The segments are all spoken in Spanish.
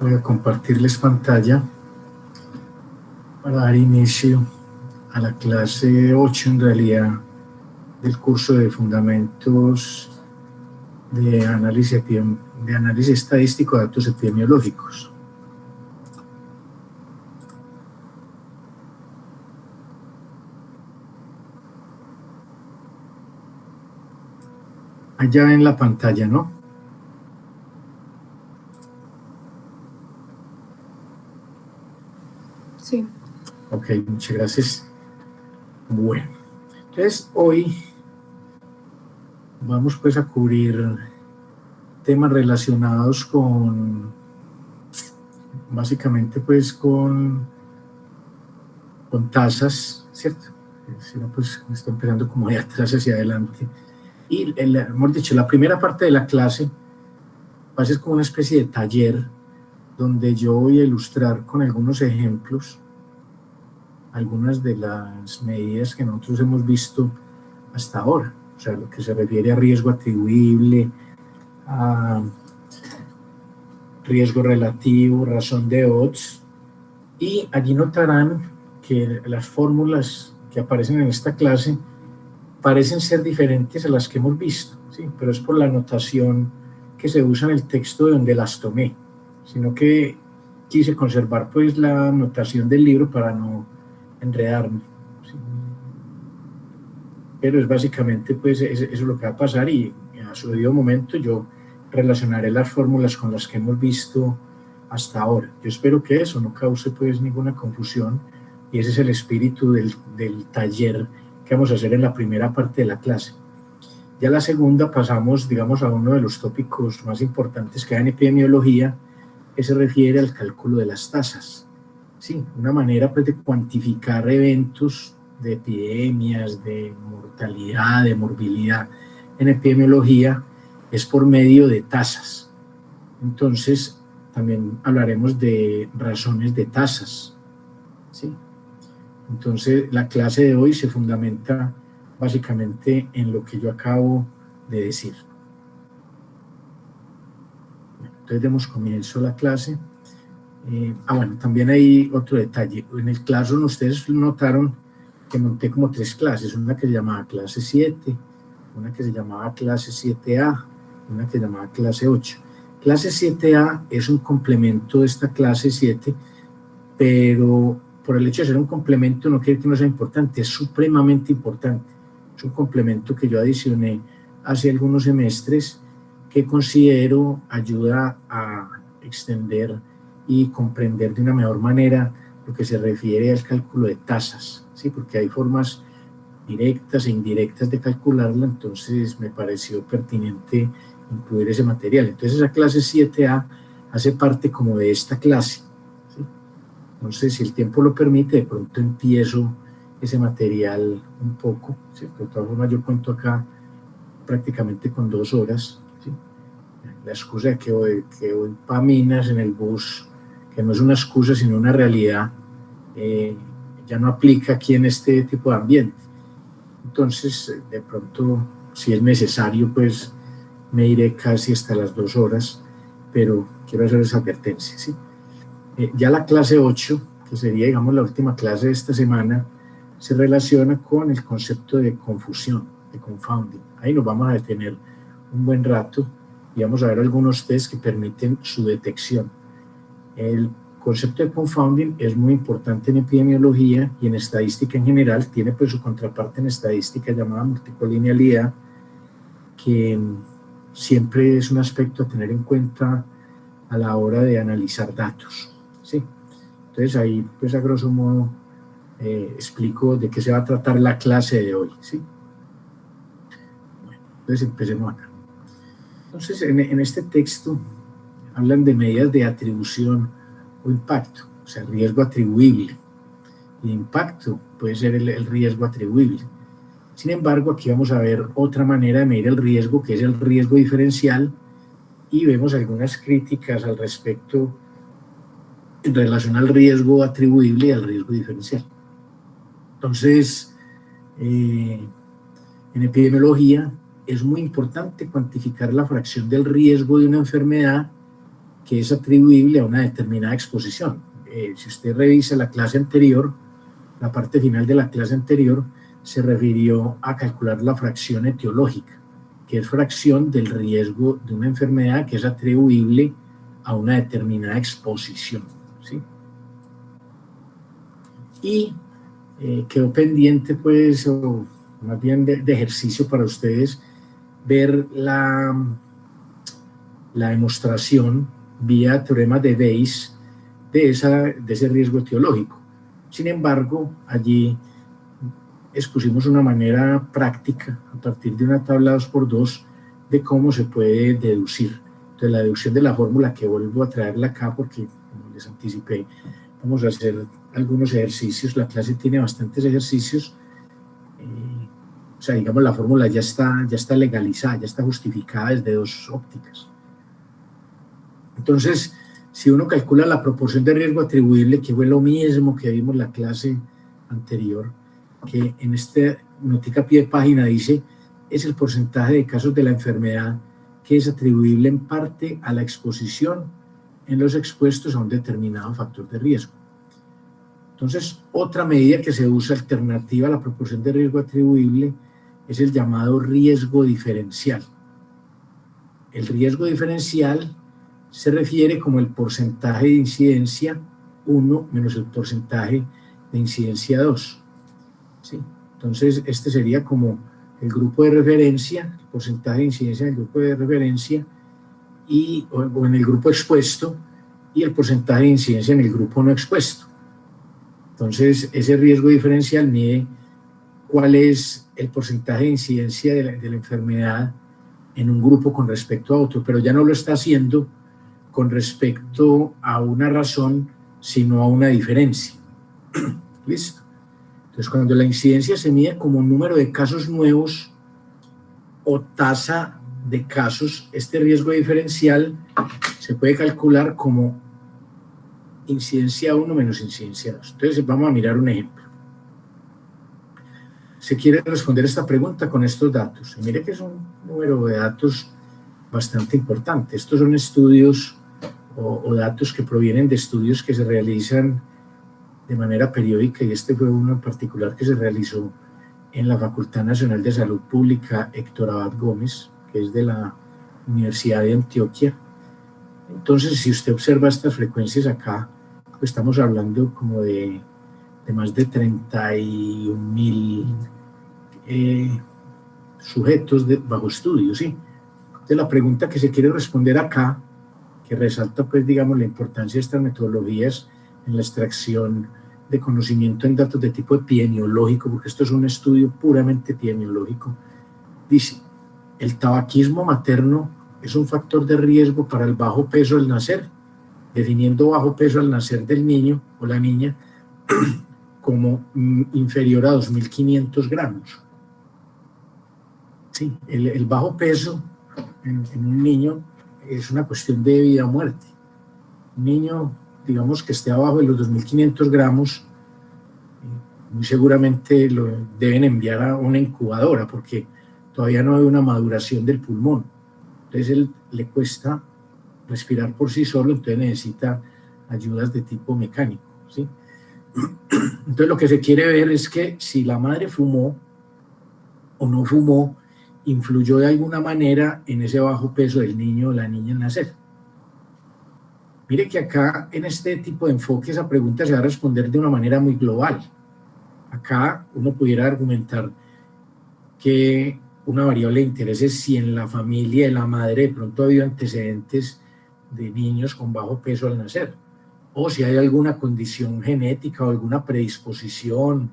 Voy a compartirles pantalla para dar inicio a la clase 8 en realidad del curso de fundamentos de análisis estadístico de datos epidemiológicos. Allá en la pantalla, ¿no? Sí. Ok, muchas gracias. Bueno, entonces hoy vamos pues a cubrir temas relacionados con, básicamente pues con tasas, ¿cierto? Si no, pues está empezando como de atrás hacia adelante. Y, hemos dicho, la primera parte de la clase va a ser como una especie de taller donde yo voy a ilustrar con algunos ejemplos algunas de las medidas que nosotros hemos visto hasta ahora, o sea, lo que se refiere a riesgo atribuible, a riesgo relativo, razón de odds, y allí notarán que las fórmulas que aparecen en esta clase parecen ser diferentes a las que hemos visto, ¿sí? Pero es por la notación que se usa en el texto de donde las tomé, sino que quise conservar pues la notación del libro para no enredarme, ¿sí? Pero es básicamente pues eso es lo que va a pasar, y a su debido momento yo relacionaré las fórmulas con las que hemos visto hasta ahora. Yo espero que eso no cause pues ninguna confusión, y ese es el espíritu del taller que vamos a hacer en la primera parte de la clase. Ya la segunda pasamos, digamos, a uno de los tópicos más importantes que hay en epidemiología, que se refiere al cálculo de las tasas. Sí, una manera pues de cuantificar eventos de epidemias, de mortalidad, de morbilidad en epidemiología es por medio de tasas. Entonces, también hablaremos de razones de tasas, ¿sí? Entonces, la clase de hoy se fundamenta básicamente en lo que yo acabo de decir. Entonces, demos comienzo a la clase. Bueno, también hay otro detalle. En el Classroom ustedes notaron que monté como 3 clases, una que se llamaba clase 7, una que se llamaba clase 7A, una que se llamaba clase 8. Clase 7A es un complemento de esta clase 7, pero por el hecho de ser un complemento no quiere decir que no sea importante, es supremamente importante. Es un complemento que yo adicioné hace algunos semestres que considero ayuda a extender y comprender de una mejor manera lo que se refiere al cálculo de tasas, ¿sí? Porque hay formas directas e indirectas de calcularla, entonces me pareció pertinente incluir ese material. Entonces esa clase 7A hace parte como de esta clase, ¿sí? Entonces, si el tiempo lo permite, de pronto empiezo ese material un poco, ¿sí? De todas formas, yo cuento acá prácticamente con 2 horas, ¿sí? La excusa de que voy para Minas en el bus, que no es una excusa sino una realidad, ya no aplica aquí en este tipo de ambiente. Entonces, de pronto, si es necesario, pues me iré casi hasta las 2 horas, pero quiero hacer esa advertencia, ¿sí? Ya la clase 8, que sería, digamos, la última clase de esta semana, se relaciona con el concepto de confusión, de confounding. Ahí nos vamos a detener un buen rato y vamos a ver algunos test que permiten su detección. El concepto de confounding es muy importante en epidemiología y en estadística en general. Tiene pues su contraparte en estadística llamada multicolinealidad, que siempre es un aspecto a tener en cuenta a la hora de analizar datos, ¿sí? Entonces ahí pues a grosso modo explico de qué se va a tratar la clase de hoy, ¿sí? Bueno, entonces empecemos acá. Entonces en este texto hablan de medidas de atribución o impacto, o sea, riesgo atribuible. Y impacto puede ser el riesgo atribuible. Sin embargo, aquí vamos a ver otra manera de medir el riesgo, que es el riesgo diferencial, y vemos algunas críticas al respecto en relación al riesgo atribuible y al riesgo diferencial. Entonces, en epidemiología es muy importante cuantificar la fracción del riesgo de una enfermedad que es atribuible a una determinada exposición. Si usted revisa la clase anterior, la parte final de la clase anterior se refirió a calcular la fracción etiológica, que es fracción del riesgo de una enfermedad que es atribuible a una determinada exposición, ¿sí? Y quedó pendiente, pues, o más bien de ejercicio para ustedes, ver la demostración vía teorema de Bayes de ese riesgo etiológico. Sin embargo, allí expusimos una manera práctica a partir de una tabla 2×2 de cómo se puede deducir. Entonces, la deducción de la fórmula, que vuelvo a traerla acá porque, como les anticipé, vamos a hacer algunos ejercicios. La clase tiene bastantes ejercicios. O sea, digamos, la fórmula ya está legalizada, ya está justificada desde dos ópticas. Entonces, si uno calcula la proporción de riesgo atribuible, que fue lo mismo que vimos en la clase anterior, que en esta notica a pie de página dice, es el porcentaje de casos de la enfermedad que es atribuible en parte a la exposición en los expuestos a un determinado factor de riesgo. Entonces, otra medida que se usa alternativa a la proporción de riesgo atribuible es el llamado riesgo diferencial. El riesgo diferencial se refiere como el porcentaje de incidencia 1 menos el porcentaje de incidencia 2. ¿Sí? Entonces, este sería como el grupo de referencia, el porcentaje de incidencia del grupo de referencia o en el grupo expuesto, y el porcentaje de incidencia en el grupo no expuesto. Entonces, ese riesgo diferencial mide cuál es el porcentaje de incidencia de la enfermedad en un grupo con respecto a otro, pero ya no lo está haciendo con respecto a una razón, sino a una diferencia. ¿Listo? Entonces, cuando la incidencia se mide como número de casos nuevos o tasa de casos, este riesgo diferencial se puede calcular como incidencia 1 menos incidencia 2. Entonces, vamos a mirar un ejemplo. Se quiere responder esta pregunta con estos datos. Y mire que es un número de datos bastante importante. Estos son estudios o datos que provienen de estudios que se realizan de manera periódica, y este fue uno en particular que se realizó en la Facultad Nacional de Salud Pública Héctor Abad Gómez, que es de la Universidad de Antioquia. Entonces, si usted observa estas frecuencias acá, pues estamos hablando como de más de 31.000 sujetos bajo estudio, ¿sí? Entonces, la pregunta que se quiere responder acá, que resalta, pues, digamos, la importancia de estas metodologías en la extracción de conocimiento en datos de tipo epidemiológico, porque esto es un estudio puramente epidemiológico, dice, el tabaquismo materno es un factor de riesgo para el bajo peso al nacer, definiendo bajo peso al nacer del niño o la niña como inferior a 2.500 gramos. Sí, el bajo peso en un niño es una cuestión de vida o muerte. Un niño, digamos, que esté abajo de los 2.500 gramos, muy seguramente lo deben enviar a una incubadora porque todavía no hay una maduración del pulmón. Entonces, él le cuesta respirar por sí solo, entonces necesita ayudas de tipo mecánico, ¿sí? Entonces, lo que se quiere ver es que si la madre fumó o no fumó, influyó de alguna manera en ese bajo peso del niño o la niña al nacer. Mire que acá, en este tipo de enfoque, esa pregunta se va a responder de una manera muy global. Acá uno pudiera argumentar que una variable de interés es si en la familia de la madre de pronto ha habido antecedentes de niños con bajo peso al nacer, o si hay alguna condición genética o alguna predisposición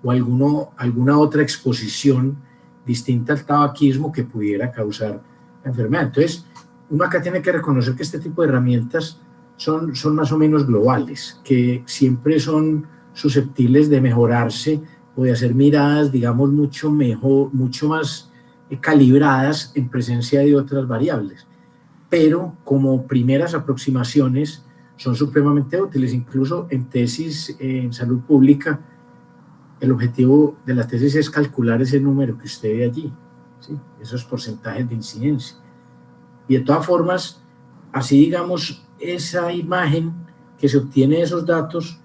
o alguna otra exposición distinta al tabaquismo que pudiera causar la enfermedad. Entonces, uno acá tiene que reconocer que este tipo de herramientas son más o menos globales, que siempre son susceptibles de mejorarse o de hacer miradas, digamos, mucho más calibradas en presencia de otras variables. Pero como primeras aproximaciones son supremamente útiles. Incluso en tesis en salud pública, el objetivo de la tesis es calcular ese número que usted ve allí, ¿sí? Esos porcentajes de incidencia. Y de todas formas, Así, digamos, esa imagen que se obtiene de esos datos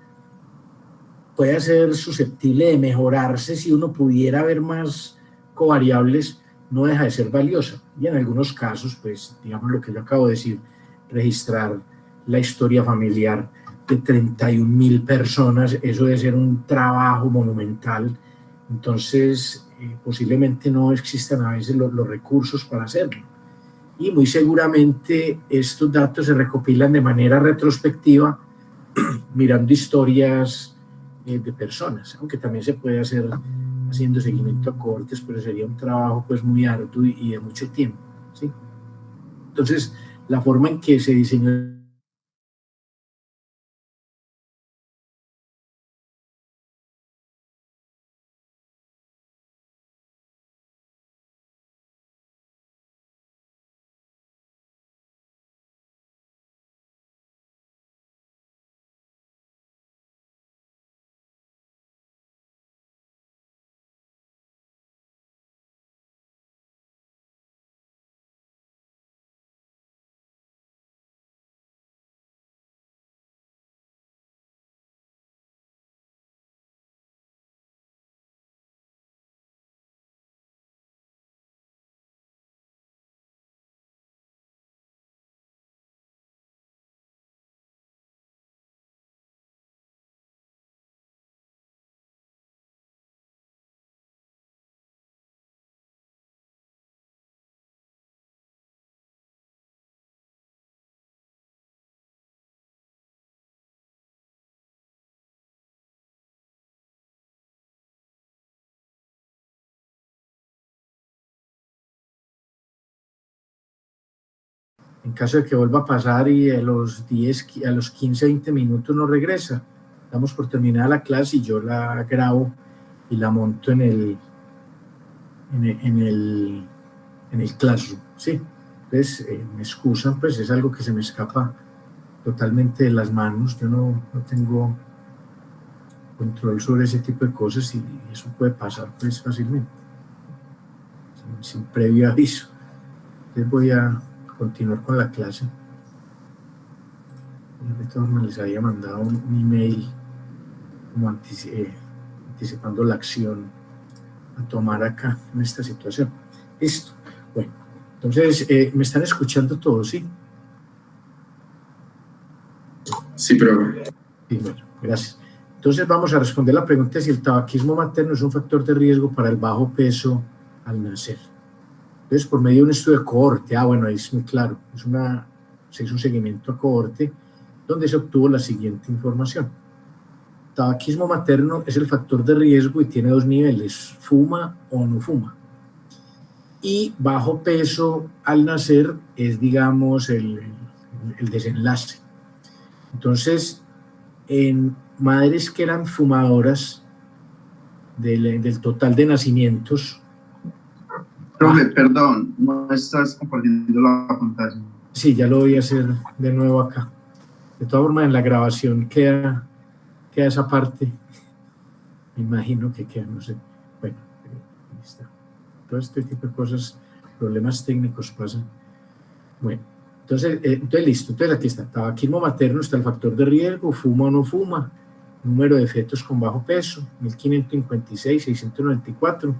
puede ser susceptible de mejorarse si uno pudiera ver más covariables, no deja de ser valiosa. Y en algunos casos, pues, digamos lo que yo acabo de decir, registrar la historia familiar de 31,000 personas, eso debe ser un trabajo monumental. Entonces, posiblemente no existan a veces los recursos para hacerlo. Y muy seguramente estos datos se recopilan de manera retrospectiva, mirando historias de personas, aunque también se puede hacer haciendo seguimiento a cohortes, pero sería un trabajo pues muy arduo y de mucho tiempo, ¿sí? Entonces, la forma en que se diseñó en caso de que vuelva a pasar y a los 15, 20 minutos no regresa, damos por terminada la clase y yo la grabo y la monto en el Classroom, ¿sí? Entonces, me excusan, pues es algo que se me escapa totalmente de las manos, yo no tengo control sobre ese tipo de cosas y eso puede pasar pues fácilmente, sin previo aviso. Entonces voy a continuar con la clase. De todas maneras les había mandado un email como anticipando la acción a tomar acá en esta situación. Listo. Bueno, entonces, ¿me están escuchando todos, sí? Sí, profe. Sí, bueno, gracias. Entonces vamos a responder la pregunta si el tabaquismo materno es un factor de riesgo para el bajo peso al nacer. Entonces, por medio de un estudio de cohorte, bueno, ahí es muy claro, se hizo un seguimiento a cohorte donde se obtuvo la siguiente información. Tabaquismo materno es el factor de riesgo y tiene dos niveles, fuma o no fuma. Y bajo peso al nacer es, digamos, el desenlace. Entonces, en madres que eran fumadoras del total de nacimientos. Profe, perdón, no estás compartiendo la pantalla. Sí, ya lo voy a hacer de nuevo acá. De todas formas, en la grabación queda esa parte. Me imagino que queda, no sé. Bueno, ahí está. Todo este tipo de cosas, problemas técnicos pasan. Bueno, entonces listo. Entonces aquí está. Tabaquismo materno, está el factor de riesgo, fuma o no fuma, número de fetos con bajo peso, 1.556, 694,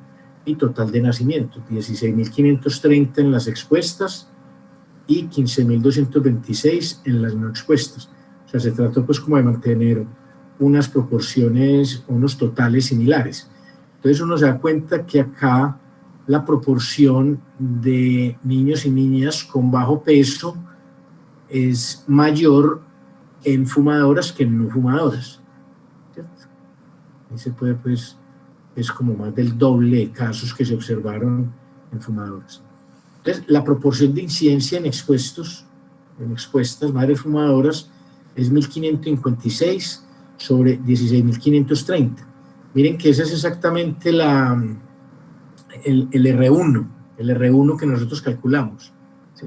y total de nacimientos, 16.530 en las expuestas y 15.226 en las no expuestas. O sea, se trató pues como de mantener unas proporciones, unos totales similares. Entonces uno se da cuenta que acá la proporción de niños y niñas con bajo peso es mayor en fumadoras que en no fumadoras, ¿cierto? Ahí se puede, pues, es como más del doble de casos que se observaron en fumadoras. Entonces, la proporción de incidencia en expuestas, madres fumadoras, es 1.556 sobre 16.530. Miren que esa es exactamente el R1 que nosotros calculamos, ¿sí?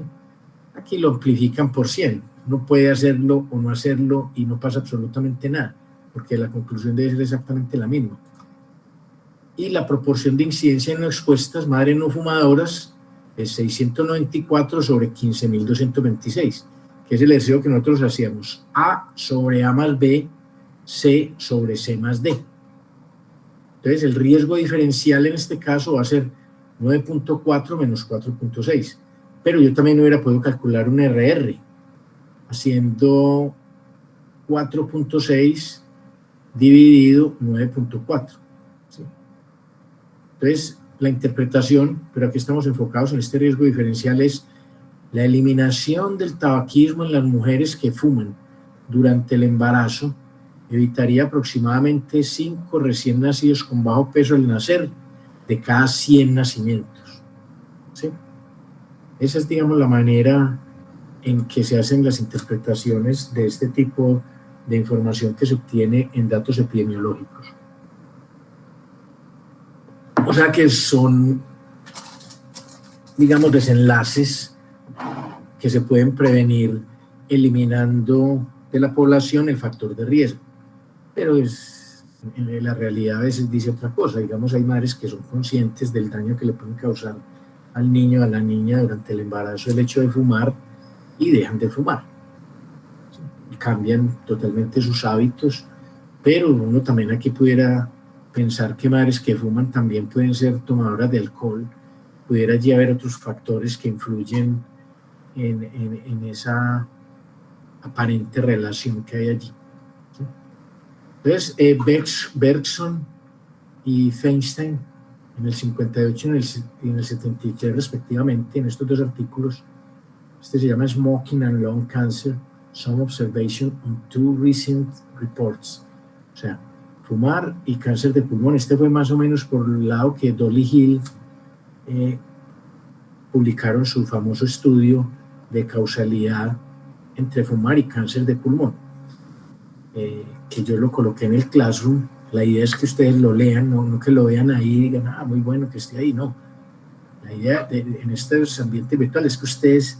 Aquí lo amplifican por 100. Uno puede hacerlo o no hacerlo y no pasa absolutamente nada, porque la conclusión debe ser exactamente la misma. Y la proporción de incidencia en expuestas, madres no fumadoras, es 694 sobre 15.226. que es el ejercicio que nosotros hacíamos. A sobre A más B, C sobre C más D. Entonces, el riesgo diferencial en este caso va a ser 9.4 menos 4.6. Pero yo también hubiera podido calcular un RR haciendo 4.6 dividido 9.4. ¿Sí? Entonces, la interpretación, pero aquí estamos enfocados en este riesgo diferencial, es la eliminación del tabaquismo en las mujeres que fuman durante el embarazo evitaría aproximadamente 5 recién nacidos con bajo peso al nacer de cada 100 nacimientos. ¿Sí? Esa es, digamos, la manera en que se hacen las interpretaciones de este tipo de información que se obtiene en datos epidemiológicos. O sea que son, digamos, desenlaces que se pueden prevenir eliminando de la población el factor de riesgo. Pero en la realidad a veces dice otra cosa. Digamos, hay madres que son conscientes del daño que le pueden causar al niño, a la niña durante el embarazo el hecho de fumar y dejan de fumar. Cambian totalmente sus hábitos, pero uno también aquí pudiera pensar que madres que fuman también pueden ser tomadoras de alcohol, pudiera allí haber otros factores que influyen en esa aparente relación que hay allí. Entonces, Bergson y Feinstein en el 58 y en el 73 respectivamente, en estos dos artículos, este se llama Smoking and Lung Cancer, Some Observation on Two Recent Reports. O sea, fumar y cáncer de pulmón. Este fue más o menos por el lado que Dolly Hill publicaron su famoso estudio de causalidad entre fumar y cáncer de pulmón, que yo lo coloqué en el Classroom. La idea es que ustedes lo lean, no que lo vean ahí y digan, muy bueno que esté ahí, no. La idea en estos ambientes virtuales es que ustedes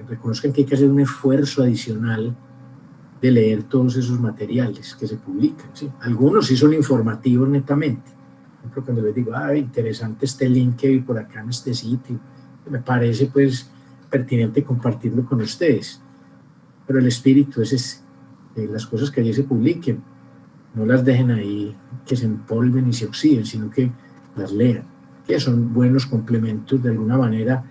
reconozcan que hay que hacer un esfuerzo adicional de leer todos esos materiales que se publican. ¿Sí? Algunos sí son informativos netamente. Por ejemplo, cuando les digo, interesante este link que vi por acá en este sitio, me parece pues pertinente compartirlo con ustedes. Pero el espíritu es ese, las cosas que allí se publiquen, no las dejen ahí que se empolven y se oxiden, sino que las lean, que son buenos complementos de alguna manera,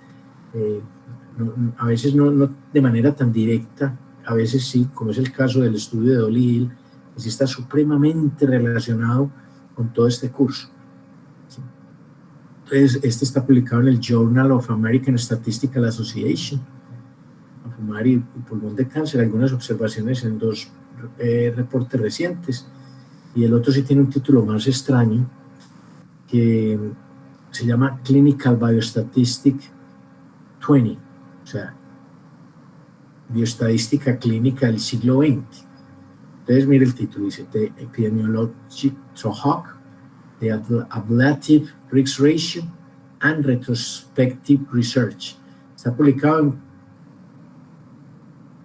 a veces no de manera tan directa, a veces sí, como es el caso del estudio de Dolly Hill, que sí está supremamente relacionado con todo este curso. Entonces, este está publicado en el Journal of American Statistical Association, a fumar y pulmón de cáncer, algunas observaciones en 2 reportes recientes, y el otro sí tiene un título más extraño, que se llama Clinical Biostatistic 20, o sea, bioestadística clínica del siglo XX. Entonces, mire el título, dice The Epidemiologic TROHOC, The Ablative Risk Ratio and Retrospective Research. Está publicado en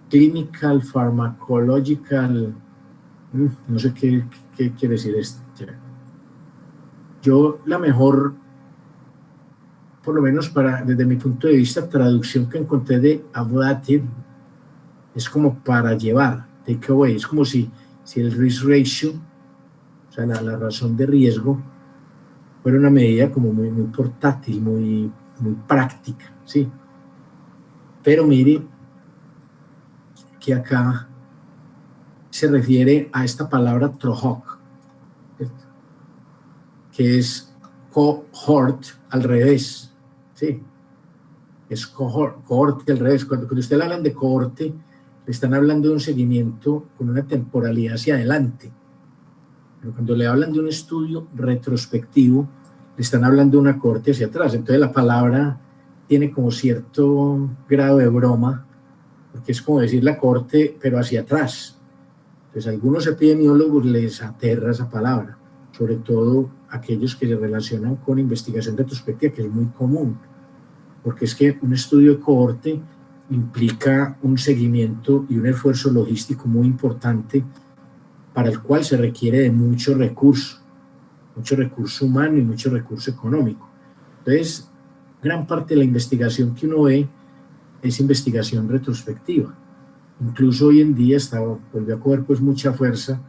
Clinical Pharmacological, no sé qué quiere decir esto. Yo la mejor, por lo menos desde mi punto de vista, traducción que encontré de ablative es como para llevar, take away, es como si el risk ratio, o sea, la razón de riesgo, fuera una medida como muy portátil, muy práctica, ¿sí? Pero mire que acá se refiere a esta palabra TROHOC, ¿cierto? Que es cohort al revés, ¿sí? Es cohorte al revés. Cuando ustedes hablan de cohorte, le están hablando de un seguimiento con una temporalidad hacia adelante. Pero cuando le hablan de un estudio retrospectivo, le están hablando de una cohorte hacia atrás. Entonces la palabra tiene como cierto grado de broma, porque es como decir la cohorte, pero hacia atrás. Entonces a algunos epidemiólogos les aterra esa palabra, sobre todo aquellos que se relacionan con investigación retrospectiva, que es muy común, porque es que un estudio de cohorte implica un seguimiento y un esfuerzo logístico muy importante, para el cual se requiere de mucho recurso humano y mucho recurso económico. Entonces, gran parte de la investigación que uno ve es investigación retrospectiva. Incluso hoy en día volvió a coger pues mucha fuerza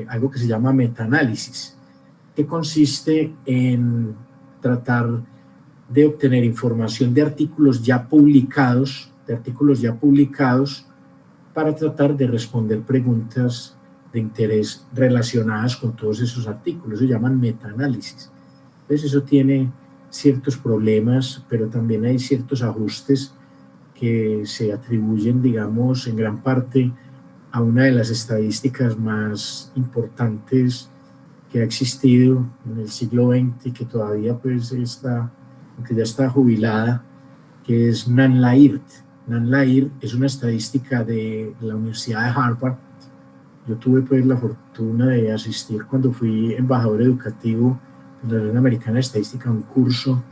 algo que se llama metaanálisis, que consiste en tratar de obtener información de artículos ya publicados, para tratar de responder preguntas de interés relacionadas con todos esos artículos. Se llaman metaanálisis. Entonces eso tiene ciertos problemas, pero también hay ciertos ajustes que se atribuyen, digamos, en gran parte a una de las estadísticas más importantes que ha existido en el siglo XX y que todavía pues aunque ya está jubilada, que es NANLAIRT. NANLAIRT es una estadística de la Universidad de Harvard. Yo tuve pues la fortuna de asistir cuando fui embajador educativo en la Unión Americana de Estadística a un curso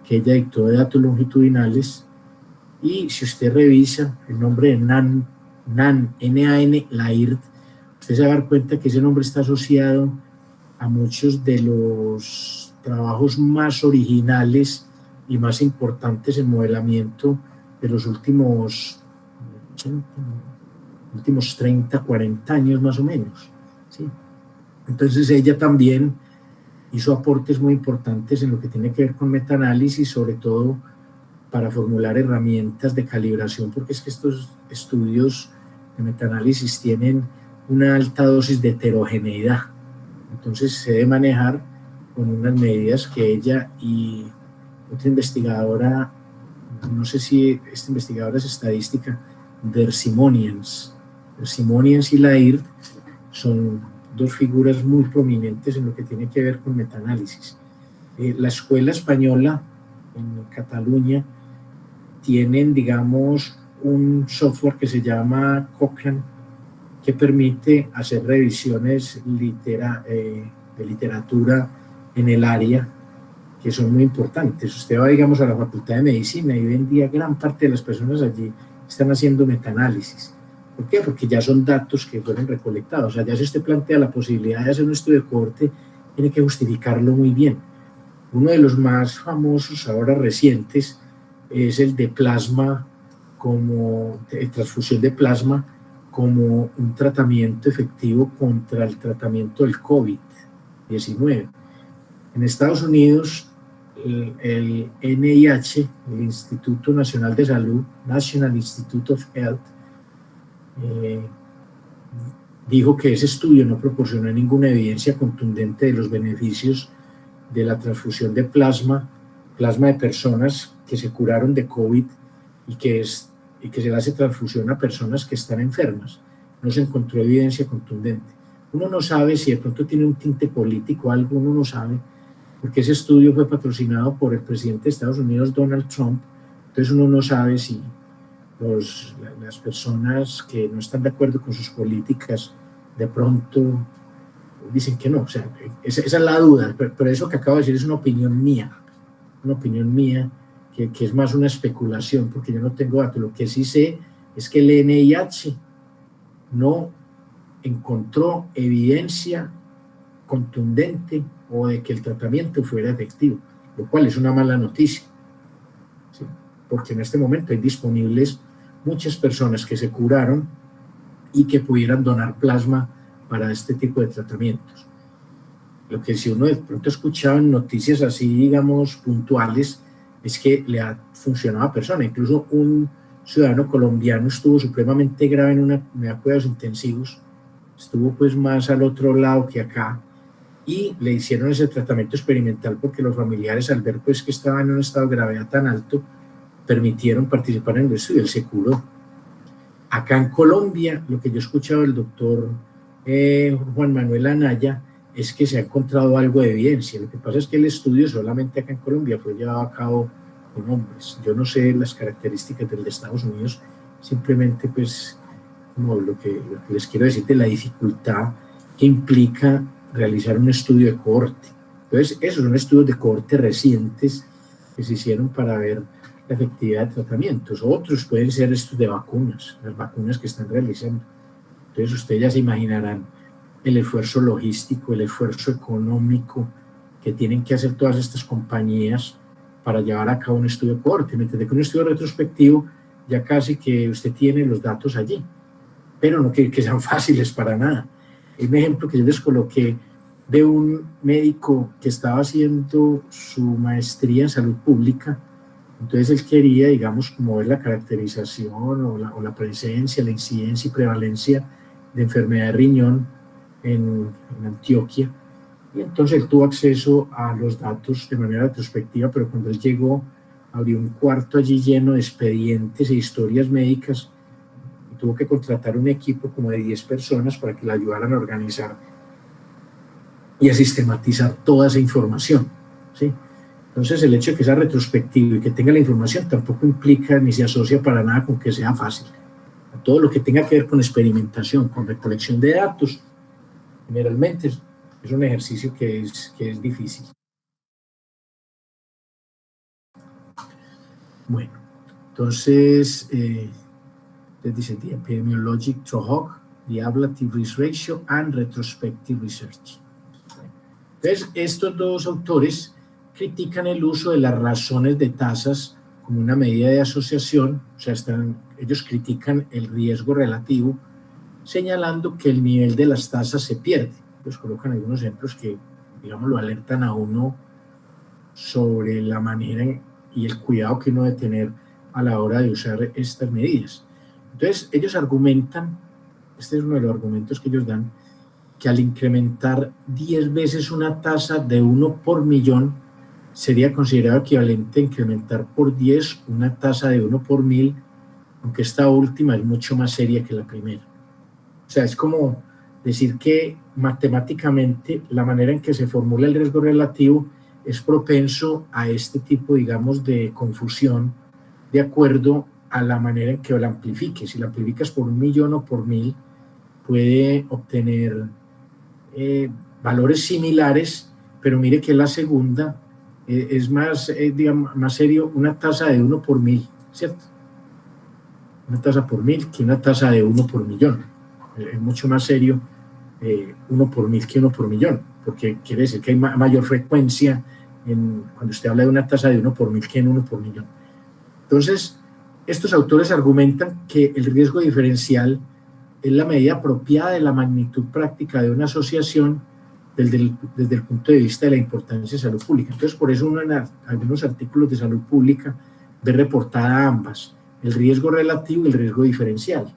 que ella dictó de datos longitudinales, y si usted revisa el nombre de NAN-LAIRT, usted se va a dar cuenta que ese nombre está asociado a muchos de los trabajos más originales y más importantes en modelamiento de los últimos 30, 40 años más o menos, ¿sí? Entonces ella también hizo aportes muy importantes en lo que tiene que ver con metaanálisis, sobre todo para formular herramientas de calibración, porque es que estos estudios de metaanálisis tienen una alta dosis de heterogeneidad. Entonces se debe manejar con unas medidas que ella y otra investigadora, no sé si esta investigadora es estadística, Simonians y LAIRT son dos figuras muy prominentes en lo que tiene que ver con metaanálisis. La escuela española en Cataluña tienen, digamos, un software que se llama Cochrane, que permite hacer revisiones de literatura en el área, que son muy importantes. Usted va, digamos, a la Facultad de Medicina y hoy en día gran parte de las personas allí están haciendo metaanálisis. ¿Por qué? Porque ya son datos que fueron recolectados. O sea, ya si usted plantea la posibilidad de hacer un estudio de cohorte, tiene que justificarlo muy bien. Uno de los más famosos ahora recientes es el de plasma, transfusión de plasma como un tratamiento efectivo contra el tratamiento del COVID-19. En Estados Unidos, el NIH, el Instituto Nacional de Salud, National Institute of Health, dijo que ese estudio no proporcionó ninguna evidencia contundente de los beneficios de la transfusión de plasma de personas que se curaron de COVID y que se le hace transfusión a personas que están enfermas. No se encontró evidencia contundente. Uno no sabe si de pronto tiene un tinte político o algo, uno no sabe, porque ese estudio fue patrocinado por el presidente de Estados Unidos, Donald Trump. Entonces uno no sabe si las personas que no están de acuerdo con sus políticas de pronto dicen que no. O sea, esa es la duda, pero eso que acabo de decir es una opinión mía que es más una especulación, porque yo no tengo datos. Lo que sí sé es que el NIH no encontró evidencia contundente o de que el tratamiento fuera efectivo, lo cual es una mala noticia, ¿sí? Porque en este momento hay disponibles muchas personas que se curaron y que pudieran donar plasma para este tipo de tratamientos. Lo que si uno de pronto escuchaba en noticias así, digamos, puntuales, es que le ha funcionado a personas. Incluso un ciudadano colombiano estuvo supremamente grave en una unidad de cuidados intensivos, estuvo pues más al otro lado que acá, y le hicieron ese tratamiento experimental porque los familiares, al ver pues que estaba en un estado de gravedad tan alto, permitieron participar en el estudio. Él se curó. Acá en Colombia, lo que yo he escuchado del doctor Juan Manuel Anaya es que se ha encontrado algo de evidencia. Lo que pasa es que el estudio solamente acá en Colombia fue llevado a cabo con hombres. Yo no sé las características del de Estados Unidos, simplemente pues como lo que les quiero decir de la dificultad que implica realizar un estudio de cohorte. Entonces, esos son estudios de cohorte recientes que se hicieron para ver la efectividad de tratamientos. Otros pueden ser estos de vacunas, las vacunas que están realizando. Entonces, ustedes ya se imaginarán el esfuerzo logístico, el esfuerzo económico que tienen que hacer todas estas compañías para llevar a cabo un estudio de cohorte, mientras que un estudio retrospectivo ya casi que usted tiene los datos allí, pero no que sean fáciles para nada. Un ejemplo que yo les coloqué de un médico que estaba haciendo su maestría en salud pública. Entonces él quería, digamos, como ver la caracterización o la presencia, la incidencia y prevalencia de enfermedad de riñón en Antioquia. Y entonces él tuvo acceso a los datos de manera retrospectiva, pero cuando él llegó, abrió un cuarto allí lleno de expedientes e historias médicas y tuvo que contratar un equipo como de 10 personas para que le ayudaran a organizar y a sistematizar toda esa información, ¿sí? Entonces, el hecho de que sea retrospectivo y que tenga la información tampoco implica ni se asocia para nada con que sea fácil. Todo lo que tenga que ver con experimentación, con recolección de datos, generalmente es un ejercicio que es difícil. Bueno, entonces, les dice, the epidemiologic TROHOG, the ablative risk ratio, and retrospective research. Entonces, estos dos autores critican el uso de las razones de tasas como una medida de asociación, o sea, ellos critican el riesgo relativo, señalando que el nivel de las tasas se pierde. Pues colocan algunos ejemplos que, digamos, lo alertan a uno sobre la manera y el cuidado que uno debe tener a la hora de usar estas medidas. Entonces, ellos argumentan, este es uno de los argumentos que ellos dan, que al incrementar 10 veces una tasa de 1 por millón, sería considerado equivalente a incrementar por 10 una tasa de 1 por 1000, aunque esta última es mucho más seria que la primera. O sea, es como decir que matemáticamente la manera en que se formula el riesgo relativo es propenso a este tipo, digamos, de confusión de acuerdo a la manera en que lo amplifique. Si lo amplificas por 1 millón o por 1000, puede obtener valores similares, pero mire que la segunda es más, digamos, más serio, una tasa de 1 por 1000, ¿cierto? Una tasa por 1000 que una tasa de 1 por millón. Es mucho más serio 1 por 1000 que 1 por millón, porque quiere decir que hay mayor frecuencia cuando usted habla de una tasa de 1 por 1000 que en 1 por millón. Entonces, estos autores argumentan que el riesgo diferencial es la medida apropiada de la magnitud práctica de una asociación desde el punto de vista de la importancia de salud pública. Entonces, por eso uno en algunos artículos de salud pública ve reportada ambas, el riesgo relativo y el riesgo diferencial.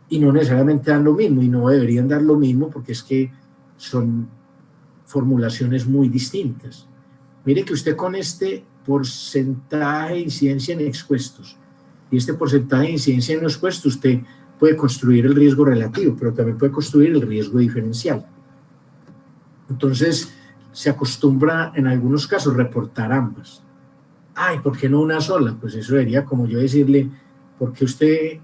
Y no necesariamente dan lo mismo, y no deberían dar lo mismo porque es que son formulaciones muy distintas. Mire que usted con este porcentaje de incidencia en expuestos y este porcentaje de incidencia en no expuestos, usted puede construir el riesgo relativo, pero también puede construir el riesgo diferencial. Entonces, se acostumbra en algunos casos reportar ambas. Ay, ¿por qué no una sola? Pues eso sería como yo decirle, ¿por qué usted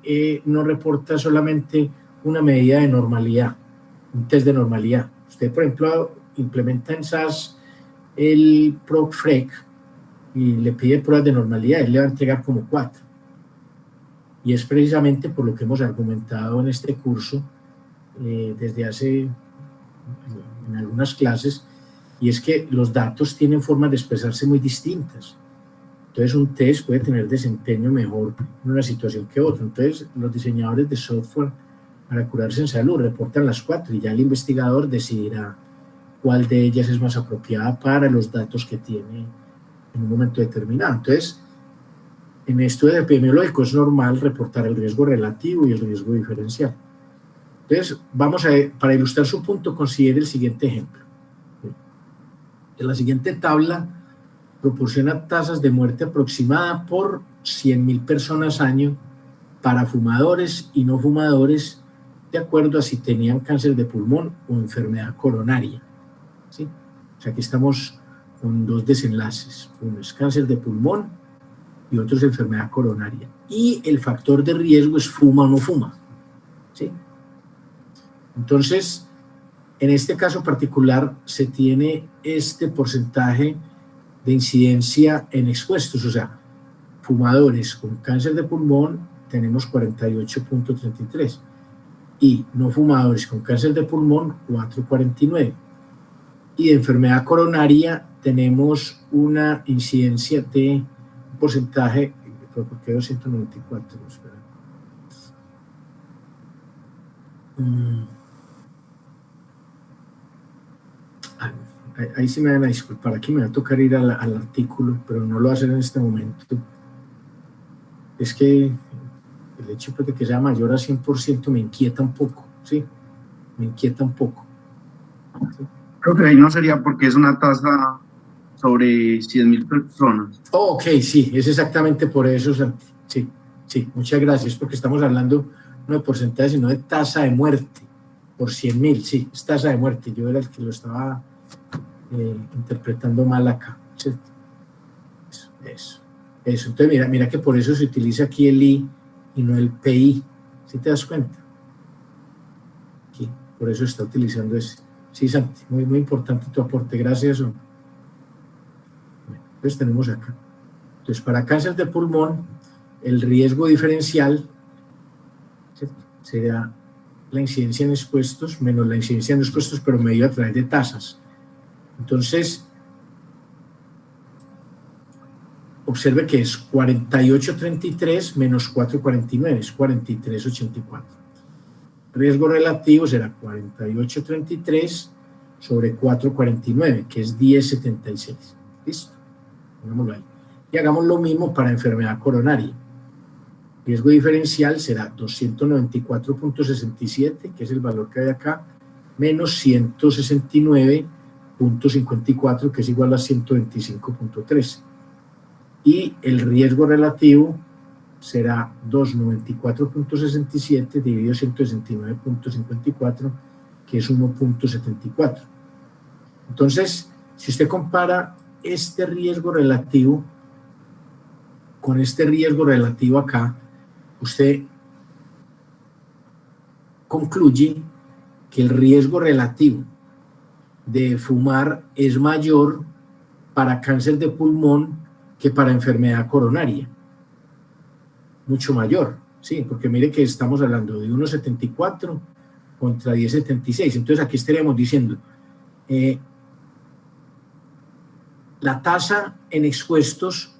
no reporta solamente una medida de normalidad, un test de normalidad? Usted, por ejemplo, implementa en SAS el PROC-FREC y le pide pruebas de normalidad, él le va a entregar como 4. Y es precisamente por lo que hemos argumentado en este curso desde hace, en algunas clases, y es que los datos tienen formas de expresarse muy distintas. Entonces, un test puede tener desempeño mejor en una situación que otra. Entonces, los diseñadores de software para curarse en salud reportan las 4 y ya el investigador decidirá cuál de ellas es más apropiada para los datos que tiene en un momento determinado. Entonces, en estudios epidemiológicos es normal reportar el riesgo relativo y el riesgo diferencial. Entonces, vamos a ver, para ilustrar su punto, considere el siguiente ejemplo. En la siguiente tabla proporciona tasas de muerte aproximada por 100.000 personas año para fumadores y no fumadores, de acuerdo a si tenían cáncer de pulmón o enfermedad coronaria. ¿Sí? O sea, aquí estamos con 2 desenlaces. Uno es cáncer de pulmón y otro es enfermedad coronaria. Y el factor de riesgo es fuma o no fuma. ¿Sí? Entonces, en este caso particular se tiene este porcentaje de incidencia en expuestos, o sea, fumadores con cáncer de pulmón tenemos 48.33 y no fumadores con cáncer de pulmón 4.49. y de enfermedad coronaria tenemos una incidencia de un porcentaje, ¿por qué 294? Espera. Ahí sí me van a disculpar, aquí me va a tocar ir al artículo, pero no lo voy a hacer en este momento. Es que el hecho de que sea mayor a 100% me inquieta un poco, ¿sí? Me inquieta un poco. ¿Sí? Creo que ahí no sería porque es una tasa sobre 100.000 personas. Oh, ok, sí, es exactamente por eso, Santi. Sí, sí, muchas gracias, porque estamos hablando no de porcentaje, sino de tasa de muerte por 100.000, sí, es tasa de muerte. Yo era el que lo estaba interpretando mal acá, ¿cierto? Eso. Entonces, mira que por eso se utiliza aquí el I y no el PI, ¿sí te das cuenta? Aquí, por eso está utilizando ese. Sí, Santi, muy, muy importante tu aporte, gracias. Bueno, entonces tenemos acá. Entonces, para cáncer de pulmón, el riesgo diferencial, ¿cierto?, sería la incidencia en expuestos menos la incidencia en expuestos, pero medido a través de tasas. Entonces, observe que es 48.33 menos 4.49, es 43.84. Riesgo relativo será 48.33 sobre 4.49, que es 10.76. ¿Listo? Pongámoslo ahí. Y hagamos lo mismo para enfermedad coronaria. Riesgo diferencial será 294.67, que es el valor que hay acá, menos 169.54, que es igual a 125.13. Y el riesgo relativo será 294.67 dividido 169.54, que es 1.74. Entonces, si usted compara este riesgo relativo con este riesgo relativo acá, usted concluye que el riesgo relativo de fumar es mayor para cáncer de pulmón que para enfermedad coronaria. Mucho mayor, sí, porque mire que estamos hablando de 1.74 contra 10.76. Entonces aquí estaríamos diciendo, la tasa en expuestos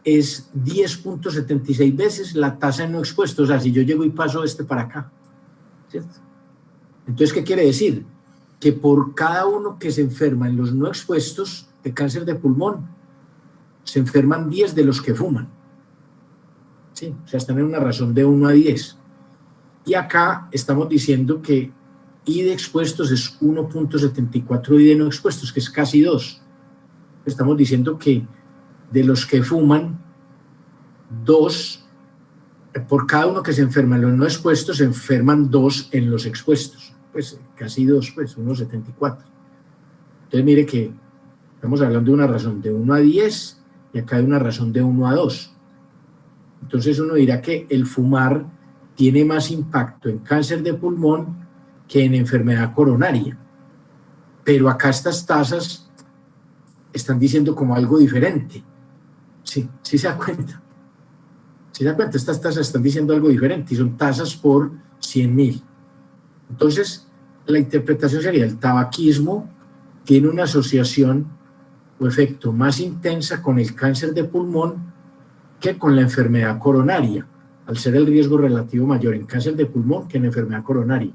es 10.76 veces la tasa en no expuestos. O sea, si yo llego y paso para acá, ¿cierto? Entonces, ¿qué quiere decir? Que por cada uno que se enferma en los no expuestos de cáncer de pulmón, se enferman 10 de los que fuman. Sí, o sea, están en una razón de 1 a 10. Y acá estamos diciendo que I de expuestos es 1.74 I de no expuestos, que es casi 2. Estamos diciendo que de los que fuman, 2, por cada uno que se enferma en los no expuestos, se enferman 2 en los expuestos. Pues casi 2, pues 1.74. Entonces mire que estamos hablando de una razón de 1 a 10 y acá hay una razón de 1 a 2. Entonces uno dirá que el fumar tiene más impacto en cáncer de pulmón que en enfermedad coronaria. Pero acá estas tasas están diciendo como algo diferente. Sí, sí se da cuenta. Sí se da cuenta, estas tasas están diciendo algo diferente y son tasas por 100.000. Entonces, la interpretación sería: el tabaquismo tiene una asociación o efecto más intensa con el cáncer de pulmón que con la enfermedad coronaria, al ser el riesgo relativo mayor en cáncer de pulmón que en enfermedad coronaria.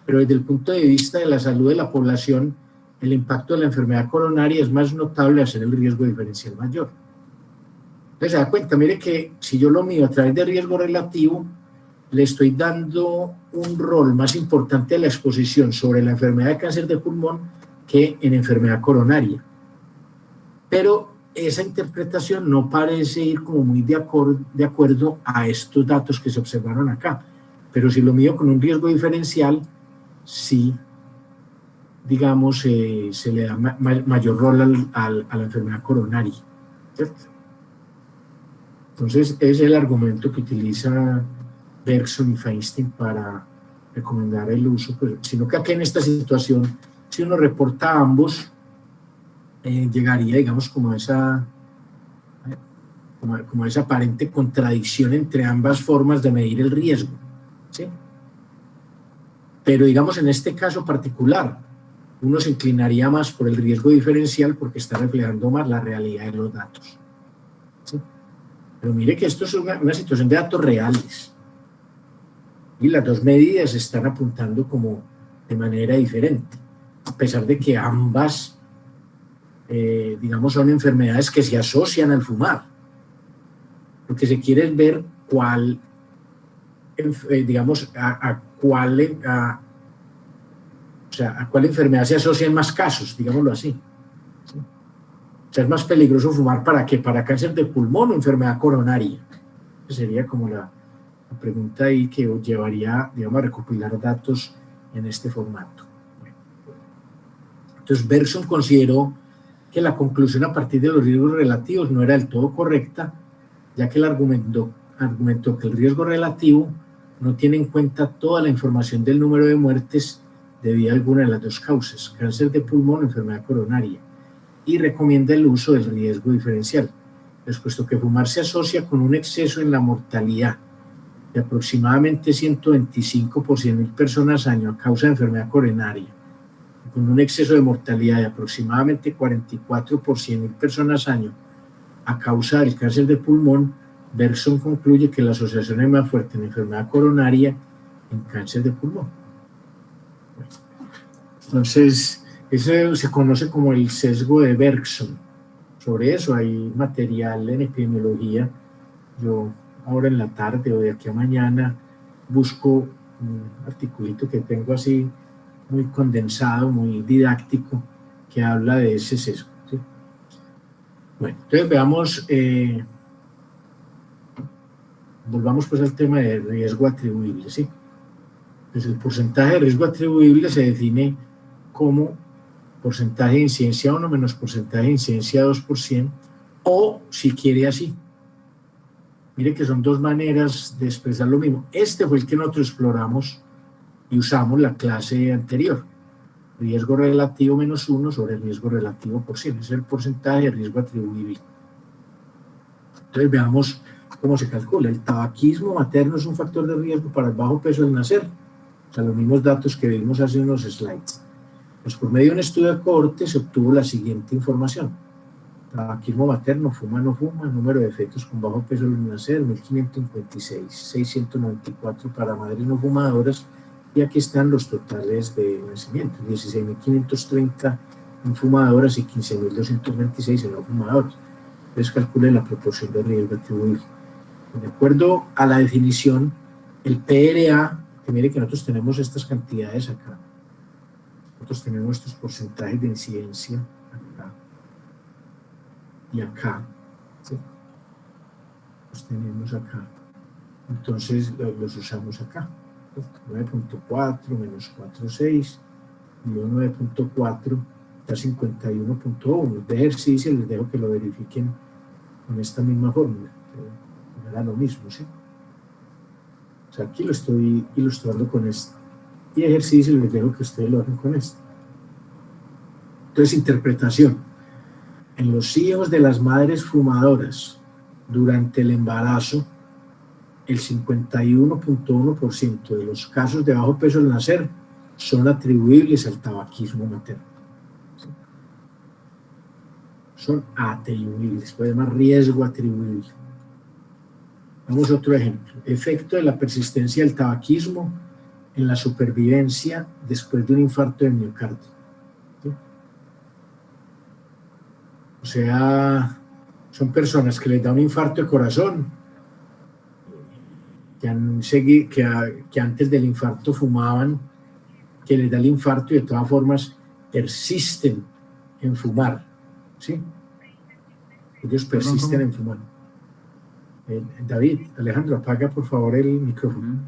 Pero desde el punto de vista de la salud de la población, el impacto de la enfermedad coronaria es más notable al ser el riesgo diferencial mayor. Entonces se da cuenta, mire que si yo lo mido a través de riesgo relativo, le estoy dando un rol más importante a la exposición sobre la enfermedad de cáncer de pulmón que en enfermedad coronaria. Pero esa interpretación no parece ir como muy de acuerdo a estos datos que se observaron acá. Pero si lo mido con un riesgo diferencial, sí, digamos, se le da mayor rol a la enfermedad coronaria, ¿cierto? Entonces, ese es el argumento que utiliza Bergson y Feinstein para recomendar el uso, pues, sino que aquí en esta situación, si uno reporta ambos, llegaría, digamos, como a esa aparente contradicción entre ambas formas de medir el riesgo, ¿sí? Pero digamos, en este caso particular, uno se inclinaría más por el riesgo diferencial porque está reflejando más la realidad de los datos. ¿Sí? Pero mire que esto es una situación de datos reales. Y las dos medidas están apuntando como de manera diferente, a pesar de que ambas, digamos, son enfermedades que se asocian al fumar. Lo que se quiere es ver cuál, digamos, a cuál enfermedad se asocia en más casos, digámoslo así. ¿Sí? O sea, es más peligroso fumar ¿para qué? Para cáncer de pulmón o enfermedad coronaria. Esa sería como la pregunta ahí que llevaría, digamos, a recopilar datos en este formato. Entonces, Bergson consideró que la conclusión a partir de los riesgos relativos no era del todo correcta, ya que él argumentó que el riesgo relativo no tiene en cuenta toda la información del número de muertes debido a alguna de las dos causas, cáncer de pulmón o enfermedad coronaria, y recomienda el uso del riesgo diferencial, pues puesto que fumar se asocia con un exceso en la mortalidad de aproximadamente 125 por 100.000 personas al año a causa de enfermedad coronaria, con un exceso de mortalidad de aproximadamente 44 por 100.000 personas al año a causa del cáncer de pulmón, Bergson concluye que la asociación es más fuerte en enfermedad coronaria en cáncer de pulmón. Entonces, eso se conoce como el sesgo de Bergson. Sobre eso hay material en epidemiología. Yo ahora en la tarde o de aquí a mañana busco un articulito que tengo así muy condensado, muy didáctico, que habla de ese sesgo. ¿Sí? Bueno, entonces veamos, volvamos pues al tema de riesgo atribuible. ¿Sí? Pues el porcentaje de riesgo atribuible se define como porcentaje de incidencia 1 menos porcentaje de incidencia 2%, o si quiere así. Mire que son dos maneras de expresar lo mismo. Este fue el que nosotros exploramos y usamos la clase anterior. Riesgo relativo menos 1 sobre riesgo relativo por 100. Es el porcentaje de riesgo atribuible. Entonces veamos cómo se calcula. El tabaquismo materno es un factor de riesgo para el bajo peso al nacer. O sea, los mismos datos que vimos hace unos slides. Pues por medio de un estudio de cohorte se obtuvo la siguiente información. Tabaquismo materno, fuma, no fuma, número de fetos con bajo peso al nacer, 1.556, 694 para madres no fumadoras, y aquí están los totales de nacimiento, 16.530 en fumadoras y 15.226 en no fumadoras. Entonces calcule la proporción de riesgo atribuible. De acuerdo a la definición, el PRA, que mire que nosotros tenemos estas cantidades acá, nosotros tenemos estos porcentajes de incidencia acá y acá, ¿sí? Los tenemos acá, entonces los usamos acá, 9.4 menos 4.6, y 9.4 da 51.1. De ejercicio les dejo que lo verifiquen con esta misma fórmula, que me da lo mismo, ¿sí? O sea, aquí lo estoy ilustrando con esto. Y ejercicio les dejo que ustedes lo hagan con esto. Entonces, interpretación. En los hijos de las madres fumadoras durante el embarazo, el 51.1% de los casos de bajo peso al nacer son atribuibles al tabaquismo materno. ¿Sí? Son atribuibles, puede llamar riesgo atribuible. Vamos a otro ejemplo. Efecto de la persistencia del tabaquismo en la supervivencia después de un infarto de miocardio. ¿Sí? O sea, son personas que les da un infarto de corazón, que antes del infarto fumaban, que les da el infarto y de todas formas persisten en fumar. ¿Sí? Ellos persisten en fumar. David, Alejandro, apaga por favor el micrófono.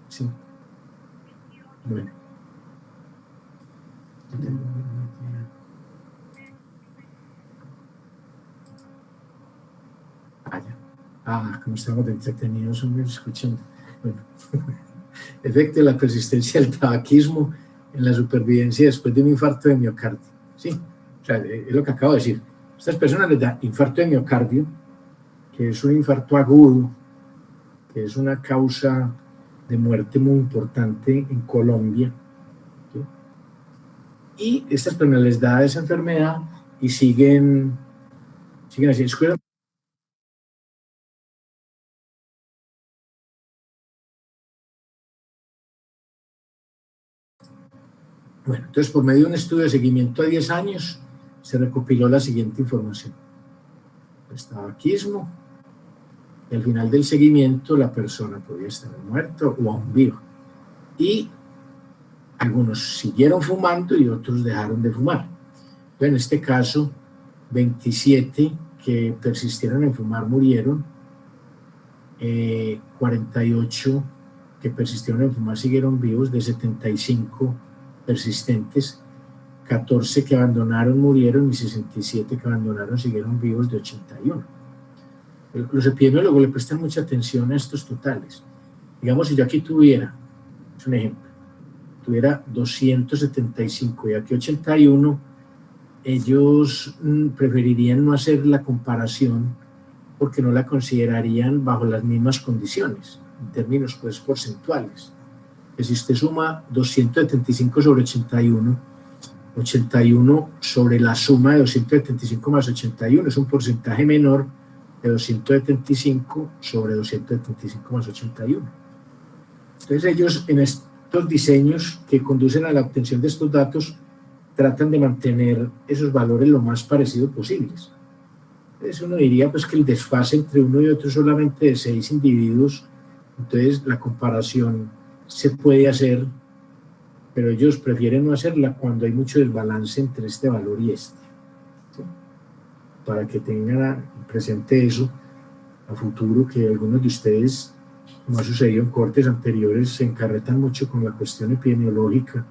Sí. Bueno. Como estamos entretenidos, escuchando. Bueno. Efecto de la persistencia del tabaquismo en la supervivencia después de un infarto de miocardio. Sí, o sea, es lo que acabo de decir. Estas personas les da infarto de miocardio, que es un infarto agudo, que es una causa de muerte muy importante en Colombia. ¿Sí? y estas personas les da esa enfermedad y siguen así. Bueno, entonces por medio de un estudio de seguimiento a 10 años se recopiló la siguiente información. El tabaquismo, y al final del seguimiento la persona podía estar muerta o aún viva. Y algunos siguieron fumando y otros dejaron de fumar. Entonces, en este caso, 27 que persistieron en fumar murieron, 48 que persistieron en fumar siguieron vivos, de 75 persistentes, 14 que abandonaron murieron y 67 que abandonaron siguieron vivos, de 81. Los epidemiólogos le prestan mucha atención a estos totales. Digamos, si yo aquí tuviera, es un ejemplo, tuviera 275 y aquí 81, ellos preferirían no hacer la comparación porque no la considerarían bajo las mismas condiciones, en términos pues porcentuales. Que si usted suma 275 sobre 81, 81 sobre la suma de 275 más 81 es un porcentaje menor de 275 sobre 275 más 81. Entonces ellos en estos diseños que conducen a la obtención de estos datos tratan de mantener esos valores lo más parecidos posibles. Entonces uno diría pues que el desfase entre uno y otro es solamente de 6 individuos, entonces la comparación se puede hacer, pero ellos prefieren no hacerla cuando hay mucho desbalance entre este valor y este. ¿Sí? Para que tengan presente eso a futuro, que algunos de ustedes, como ha sucedido en cortes anteriores, se encarretan mucho con la cuestión epidemiológica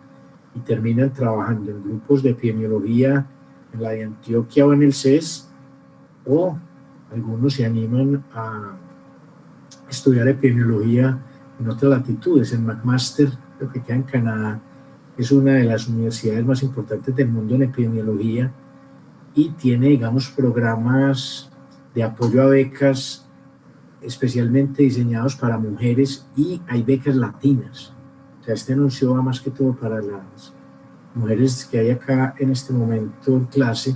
y terminan trabajando en grupos de epidemiología en la de Antioquia o en el CES, o algunos se animan a estudiar epidemiología en otras latitudes. En McMaster, lo que queda en Canadá, es una de las universidades más importantes del mundo en epidemiología y tiene, digamos, programas de apoyo a becas especialmente diseñados para mujeres, y hay becas latinas. O sea, este anuncio va más que todo para las mujeres que hay acá en este momento en clase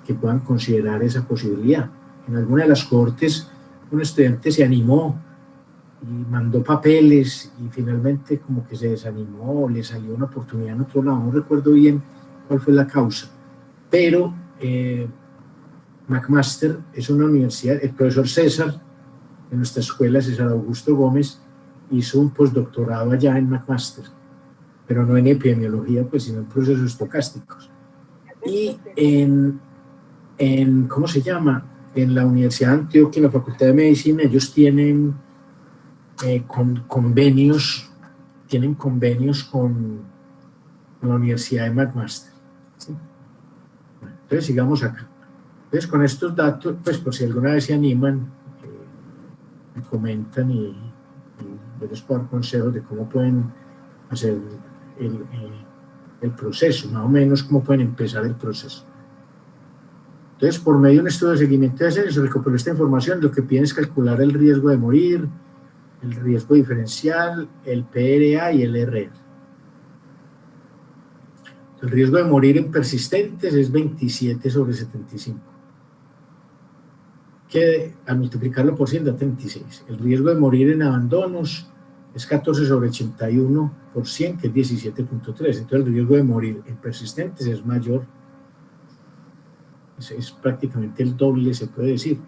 que puedan considerar esa posibilidad. En alguna de las cohortes un estudiante se animó y mandó papeles y finalmente como que se desanimó, le salió una oportunidad en otro lado, no recuerdo bien cuál fue la causa, pero McMaster es una universidad. El profesor César de nuestra escuela, César Augusto Gómez, hizo un postdoctorado allá en McMaster, pero no en epidemiología, pues, sino en procesos estocásticos. Y ¿cómo se llama? En la Universidad de Antioquia, en la Facultad de Medicina, ellos tienen convenios con la Universidad de McMaster. ¿Sí? Bueno, entonces sigamos acá. Entonces con estos datos, pues por si alguna vez se animan, me comentan y yo les puedo dar consejos de cómo pueden hacer el proceso, más o menos cómo pueden empezar el proceso. Entonces, por medio de un estudio de seguimiento de se recopiló esta información. Lo que piden es calcular el riesgo de morir, el riesgo diferencial, el PRA y el RR. El riesgo de morir en persistentes es 27 sobre 75, que al multiplicarlo por 100 da 36. El riesgo de morir en abandonos es 14 sobre 81 por 100, que es 17.3. Entonces el riesgo de morir en persistentes es mayor, es prácticamente el doble, se puede decir.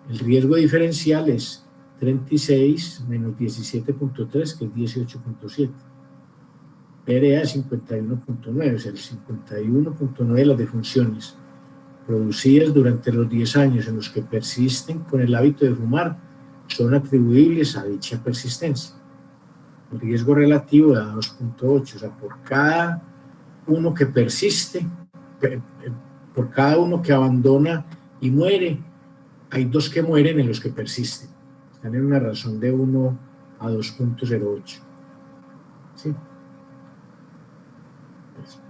El riesgo diferencial es 36 menos 17.3, que es 18.7. PRA es 51.9, o sea, el 51.9 de las defunciones producidas durante los 10 años en los que persisten con el hábito de fumar son atribuibles a dicha persistencia. El riesgo relativo da 2.8, o sea, por cada uno que persiste, por cada uno que abandona y muere, hay 2 que mueren en los que persisten. Están en una razón de 1 a 2.08. ¿Sí?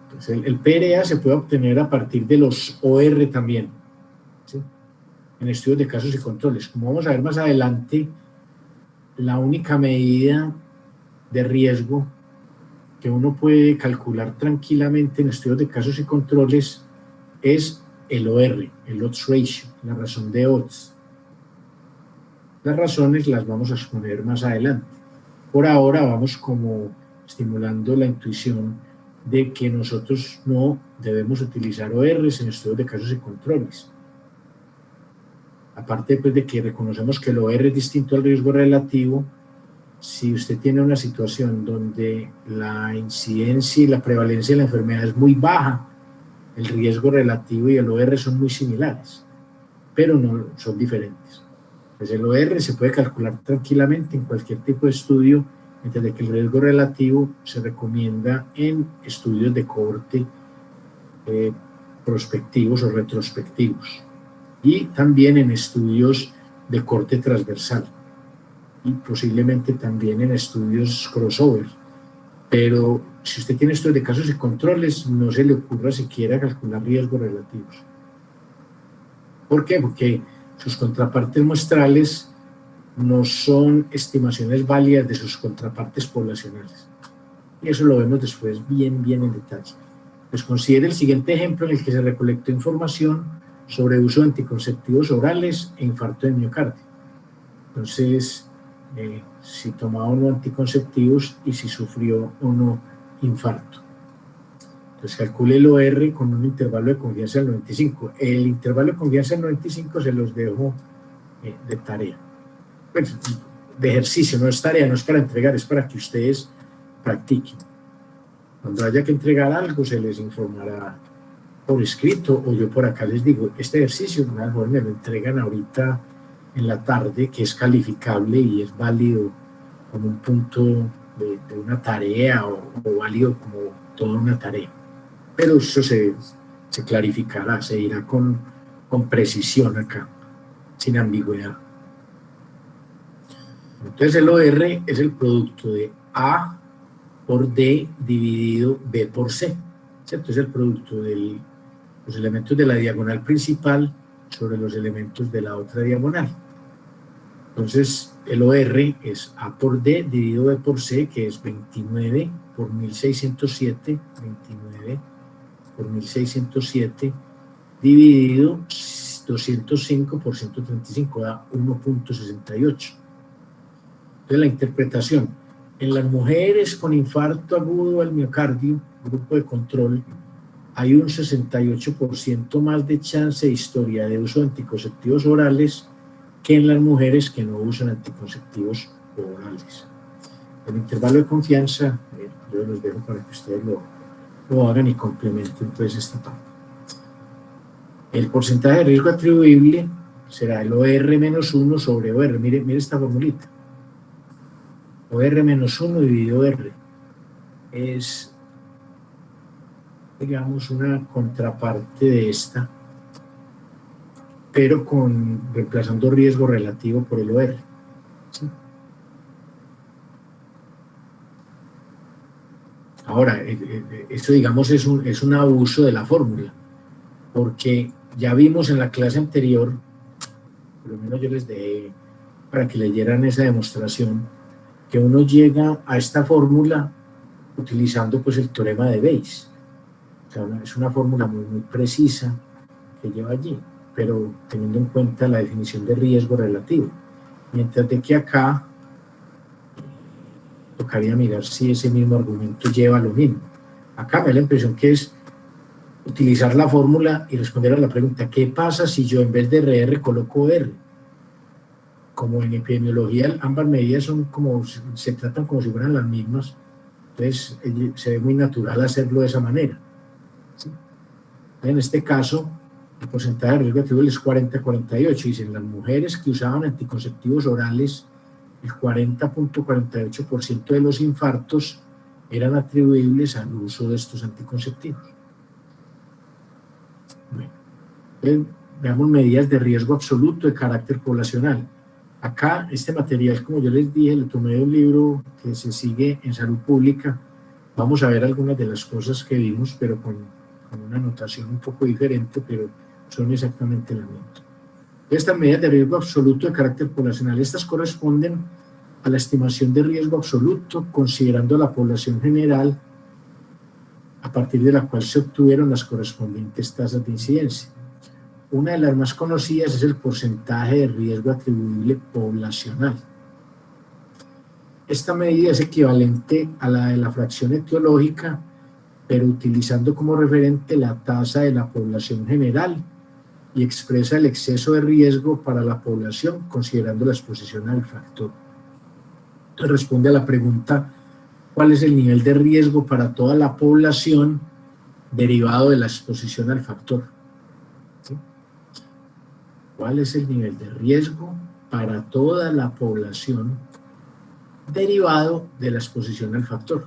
Entonces, el PRA se puede obtener a partir de los OR también, ¿sí? En estudios de casos y controles. Como vamos a ver más adelante, la única medida de riesgo que uno puede calcular tranquilamente en estudios de casos y controles es el OR, el odds ratio, la razón de odds. Las razones las vamos a exponer más adelante. Por ahora vamos como estimulando la intuición de que nosotros no debemos utilizar ORs en estudios de casos y controles. Aparte pues, de que reconocemos que el OR es distinto al riesgo relativo, si usted tiene una situación donde la incidencia y la prevalencia de la enfermedad es muy baja, el riesgo relativo y el OR son muy similares, pero no son diferentes. Pues el OR se puede calcular tranquilamente en cualquier tipo de estudio, mientras que el riesgo relativo se recomienda en estudios de cohorte prospectivos o retrospectivos y también en estudios de corte transversal y posiblemente también en estudios crossover. Pero si usted tiene estudios de casos y controles, no se le ocurra siquiera calcular riesgos relativos. ¿Por qué? Porque sus contrapartes muestrales no son estimaciones válidas de sus contrapartes poblacionales. Y eso lo vemos después bien en detalle. Pues considere el siguiente ejemplo en el que se recolectó información sobre uso de anticonceptivos orales e infarto de miocardio. Entonces, si tomaba o no anticonceptivos y si sufrió o no infarto. Entonces calcule el OR con un intervalo de confianza del 95. El intervalo de confianza del 95 se los dejo de tarea. Pues, de ejercicio, no es tarea, no es para entregar, es para que ustedes practiquen. Cuando haya que entregar algo, se les informará por escrito o yo por acá les digo, este ejercicio mejor me lo entregan ahorita en la tarde, que es calificable y es válido como un punto de una tarea o válido como toda una tarea. Pero eso se clarificará, se irá con precisión acá, sin ambigüedad. Entonces el OR es el producto de A por D dividido B por C, ¿cierto? Es el producto de los elementos de la diagonal principal sobre los elementos de la otra diagonal. Entonces el OR es A por D dividido B por C, que es 29 por 1607, 29 por 1607 dividido 205 por 135, da 1.68. Entonces la interpretación, en las mujeres con infarto agudo al miocardio, grupo de control, hay un 68% más de chance de historia de uso de anticonceptivos orales que en las mujeres que no usan anticonceptivos orales. El intervalo de confianza, yo los dejo para que ustedes lo hagan y complementen pues esta parte. El porcentaje de riesgo atribuible será el OR menos 1 sobre OR. Mire esta formulita. OR menos 1 dividido R es, digamos, una contraparte de esta, pero reemplazando riesgo relativo por el OR. ¿Sí? Ahora, esto, digamos, es un abuso de la fórmula, porque ya vimos en la clase anterior, por lo menos yo les dejé para que leyeran esa demostración, que uno llega a esta fórmula utilizando pues el teorema de Bayes. O sea, es una fórmula muy precisa que lleva allí, pero teniendo en cuenta la definición de riesgo relativo. Mientras de que acá tocaría mirar si ese mismo argumento lleva lo mismo. Acá me da la impresión que es utilizar la fórmula y responder a la pregunta, ¿qué pasa si yo en vez de RR coloco R? Como en epidemiología ambas medidas se tratan como si fueran las mismas, entonces se ve muy natural hacerlo de esa manera. ¿Sí? En este caso, el porcentaje de riesgo atribuible es 40-48, y en las mujeres que usaban anticonceptivos orales, el 40.48% de los infartos eran atribuibles al uso de estos anticonceptivos. Bueno, entonces, veamos medidas de riesgo absoluto de carácter poblacional. Acá, este material, como yo les dije, lo tomé de un libro que se sigue en Salud Pública. Vamos a ver algunas de las cosas que vimos, pero con una notación un poco diferente, pero son exactamente las mismas. Estas medidas de riesgo absoluto de carácter poblacional, estas corresponden a la estimación de riesgo absoluto considerando la población general a partir de la cual se obtuvieron las correspondientes tasas de incidencia. Una de las más conocidas es el porcentaje de riesgo atribuible poblacional. Esta medida es equivalente a la de la fracción etiológica, pero utilizando como referente la tasa de la población general y expresa el exceso de riesgo para la población considerando la exposición al factor. Entonces responde a la pregunta: ¿cuál es el nivel de riesgo para toda la población derivado de la exposición al factor? ¿Sí? ¿Cuál es el nivel de riesgo para toda la población derivado de la exposición al factor?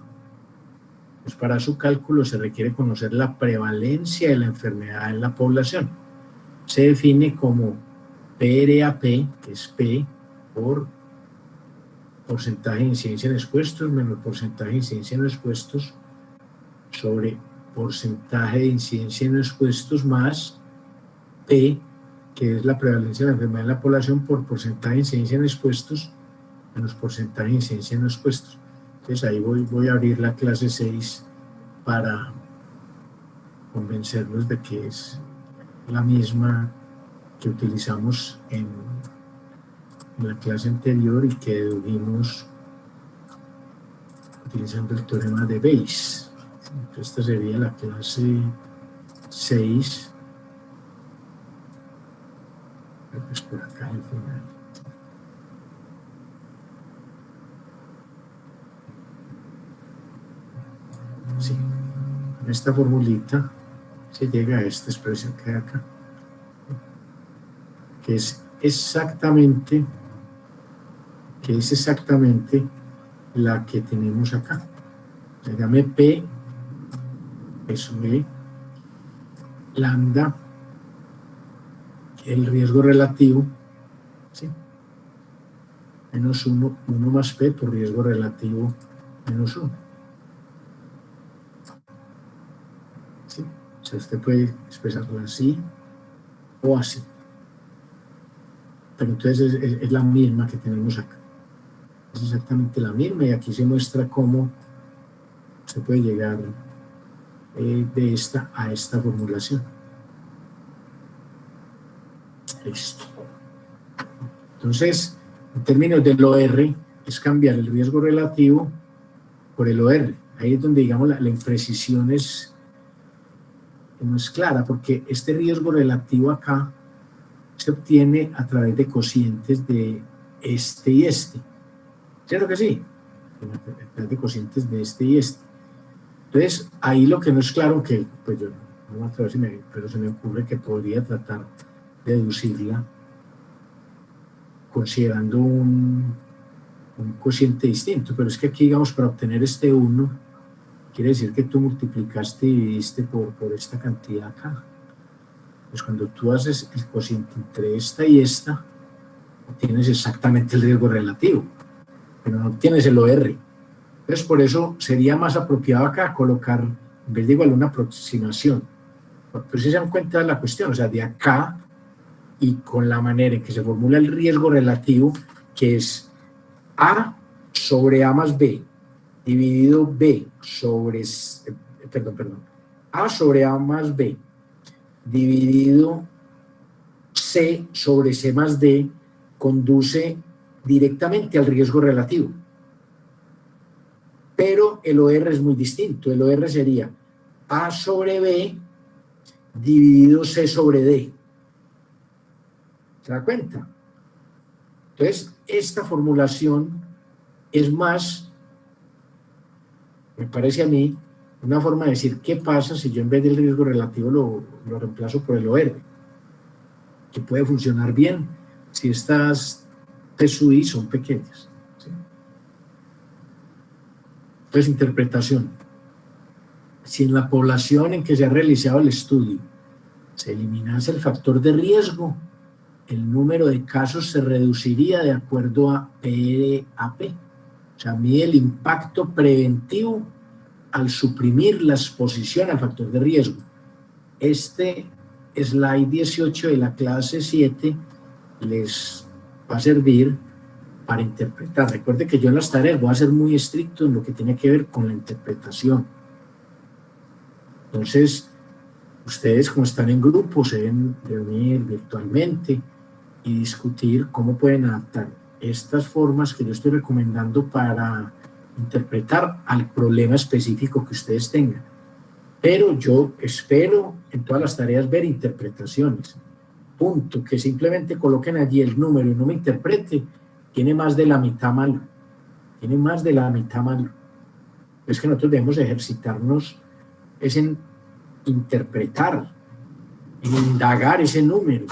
Pues para su cálculo se requiere conocer la prevalencia de la enfermedad en la población. Se define como PRAP, que es P por porcentaje de incidencia en expuestos menos porcentaje de incidencia en expuestos sobre porcentaje de incidencia en expuestos más P, que es la prevalencia de la enfermedad en la población, por porcentaje de incidencia en expuestos menos porcentaje de incidencia en expuestos. Entonces ahí voy a abrir la clase 6 para convencerlos de que es la misma que utilizamos en la clase anterior y que dedujimos utilizando el teorema de Bayes. Entonces esta sería la clase 6. Creo que es por acá al final. Sí, con esta formulita se llega a esta expresión que hay acá, que es exactamente la que tenemos acá. Se llama P, eso es lambda, el riesgo relativo, ¿sí? Menos 1 más P por riesgo relativo menos 1. ¿Sí? O sea, usted puede expresarlo así o así. Pero entonces es la misma que tenemos acá. Es exactamente la misma y aquí se muestra cómo se puede llegar de esta a esta formulación. Listo. Entonces, en términos del OR, es cambiar el riesgo relativo por el OR. Ahí es donde, digamos, la imprecisión no es clara, porque este riesgo relativo acá se obtiene a través de cocientes de este y este. ¿Cierto que sí? A través de cocientes de este y este. Entonces, ahí lo que no es claro, que pues yo no me atrevo, pero se me ocurre que podría tratar de deducirla considerando un cociente distinto, pero es que aquí, digamos, para obtener este 1, quiere decir que tú multiplicaste y dividiste por esta cantidad acá. Pues cuando tú haces el cociente entre esta y esta, obtienes exactamente el riesgo relativo, pero no obtienes el OR. Entonces, por eso sería más apropiado acá colocar, en vez de igual, una aproximación. Pero si se dan cuenta de la cuestión, o sea, de acá y con la manera en que se formula el riesgo relativo, que es A sobre A más B, dividido B sobre, A sobre A más B, dividido C sobre C más D, conduce directamente al riesgo relativo. Pero el OR es muy distinto. El OR sería A sobre B dividido C sobre D. ¿Se da cuenta? Entonces, esta formulación es más, me parece a mí, una forma de decir qué pasa si yo en vez del riesgo relativo lo reemplazo por el OR, que puede funcionar bien si estas TSUI son pequeñas. ¿Sí? Entonces, interpretación. Si en la población en que se ha realizado el estudio se eliminase el factor de riesgo, el número de casos se reduciría de acuerdo a PRAP. O sea, mide el impacto preventivo al suprimir la exposición al factor de riesgo. Este slide 18 de la clase 7 les va a servir para interpretar. Recuerde que yo en las tareas voy a ser muy estricto en lo que tiene que ver con la interpretación. Entonces, ustedes, como están en grupo, se deben reunir virtualmente y discutir cómo pueden adaptar estas formas que yo estoy recomendando para interpretar al problema específico que ustedes tengan. Pero yo espero en todas las tareas ver interpretaciones. Punto. Que simplemente coloquen allí el número y no me interprete, tiene más de la mitad malo. Tiene más de la mitad malo. Es que nosotros debemos ejercitarnos es en interpretar, en indagar ese número.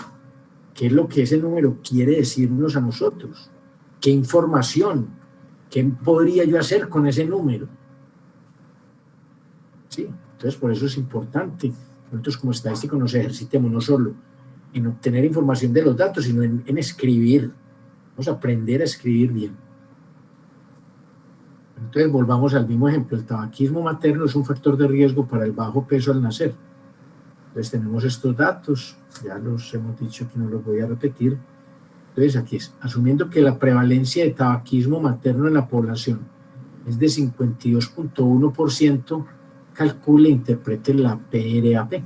¿Qué es lo que ese número quiere decirnos a nosotros? ¿Qué información? ¿Qué podría yo hacer con ese número? ¿Sí? Entonces, por eso es importante nosotros como estadísticos nos ejercitemos no solo en obtener información de los datos, sino en escribir. Vamos a aprender a escribir bien. Entonces, volvamos al mismo ejemplo. El tabaquismo materno es un factor de riesgo para el bajo peso al nacer. Entonces, tenemos estos datos, ya los hemos dicho que no los voy a repetir. Entonces, aquí es, asumiendo que la prevalencia de tabaquismo materno en la población es de 52.1%, calcule e interprete la PRAP.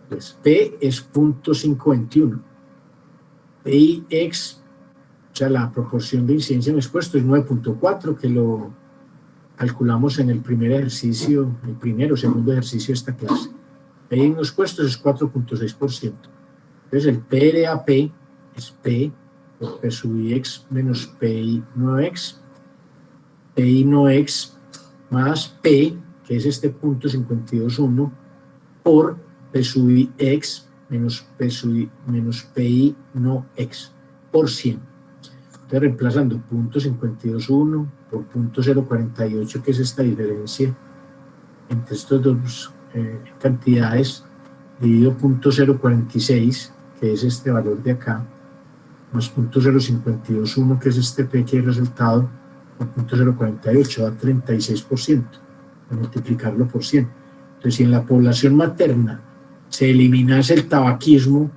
Pues P es 0.521. PIX, o sea, la proporción de incidencia en expuesto es 9.4, que lo calculamos en el primer ejercicio, el primero o segundo ejercicio de esta clase. PI en expuestos es 4.6%. Entonces, el PRAP es P por P sub X menos PI no X. PI no X más P, que es este 0.521, por P sub X menos PI no X por 100. Entonces, reemplazando 0.521 por 0.048, que es esta diferencia entre estos dos cantidades, dividido 0.046, que es este valor de acá, más 0.0521, que es este P que he resultado, por 0.048, da 36%, a multiplicarlo por 100. Entonces, si en la población materna se eliminase el tabaquismo,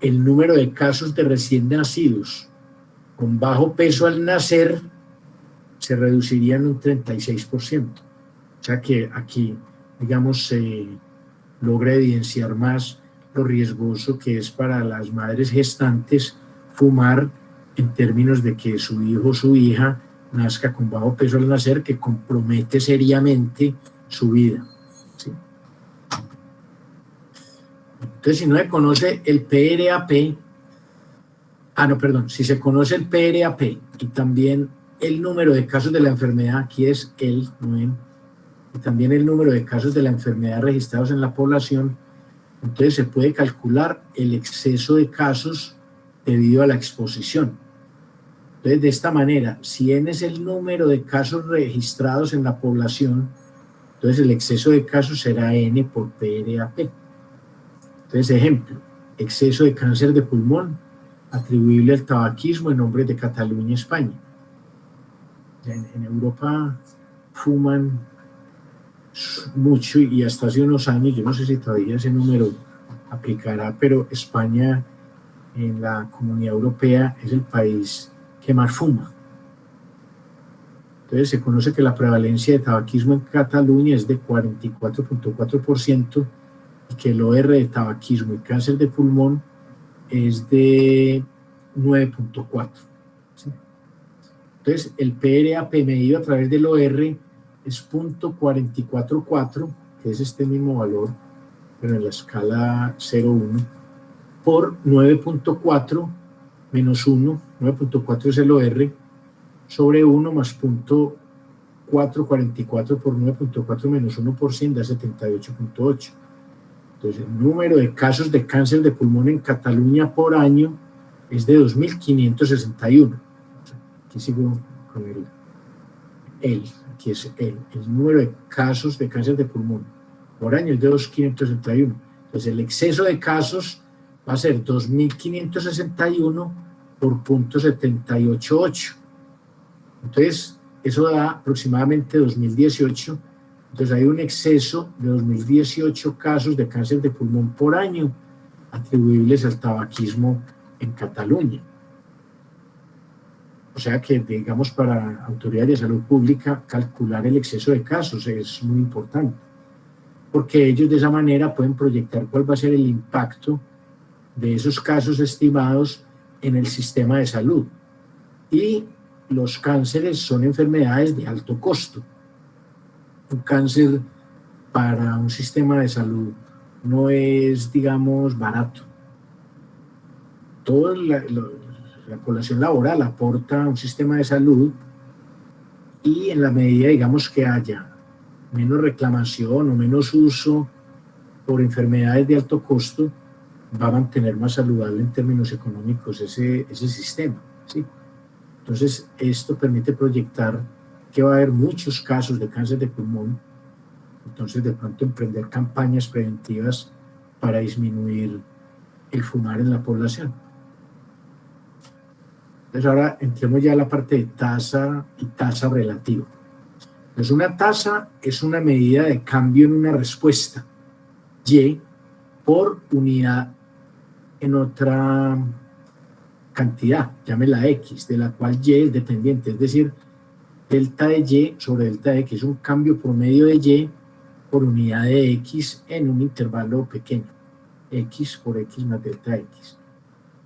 el número de casos de recién nacidos con bajo peso al nacer se reduciría en un 36%. O sea que aquí, digamos, se logra evidenciar más lo riesgoso que es para las madres gestantes fumar, en términos de que su hijo o su hija nazca con bajo peso al nacer, que compromete seriamente su vida. ¿Sí? Entonces, si no se conoce el PRAP, si se conoce el PRAP y también el número de casos de la enfermedad, aquí es el, no el, y también el número de casos de la enfermedad registrados en la población, entonces se puede calcular el exceso de casos debido a la exposición. Entonces, de esta manera, si n es el número de casos registrados en la población, entonces el exceso de casos será n por PRAP. Entonces, ejemplo, exceso de cáncer de pulmón atribuible al tabaquismo en hombres de Cataluña, España. En Europa fuman mucho y hasta hace unos años, yo no sé si todavía ese número aplicará, pero España en la Comunidad Europea es el país que más fuma. Entonces se conoce que la prevalencia de tabaquismo en Cataluña es de 44.4% y que el OR de tabaquismo y cáncer de pulmón es de 9.4%. ¿Sí? Entonces el PRAP medido a través del OR es 0.444, que es este mismo valor, pero en la escala 0,1, por 9.4 menos 1, 9.4 es el OR, sobre 1 más 0.444 por 9.4 menos 1% da 78.8. Entonces, el número de casos de cáncer de pulmón en Cataluña por año es de 2.561. Aquí sigo con aquí es el número de casos de cáncer de pulmón por año es de 2.561. Entonces, el exceso de casos va a ser 2.561 por 0.788. Entonces, eso da aproximadamente 2018. Entonces, hay un exceso de 2018 casos de cáncer de pulmón por año atribuibles al tabaquismo en Cataluña. O sea que, digamos, para autoridades de salud pública, calcular el exceso de casos es muy importante. porque ellos de esa manera pueden proyectar cuál va a ser el impacto de esos casos estimados en el sistema de salud. Y los cánceres son enfermedades de alto costo. Un cáncer para un sistema de salud no es, digamos, barato. Toda la población laboral aporta a un sistema de salud, y en la medida, digamos, que haya menos reclamación o menos uso por enfermedades de alto costo, va a mantener más saludable en términos económicos ese sistema, ¿sí? Entonces, esto permite proyectar que va a haber muchos casos de cáncer de pulmón. Entonces, de pronto, emprender campañas preventivas para disminuir el fumar en la población. Entonces, ahora entremos ya a la parte de tasa y tasa relativa. Entonces, una tasa es una medida de cambio en una respuesta Y por unidad en otra cantidad, llámela X, de la cual Y es dependiente, es decir, delta de Y sobre delta de X es un cambio promedio de Y por unidad de X en un intervalo pequeño, X por X más delta de X.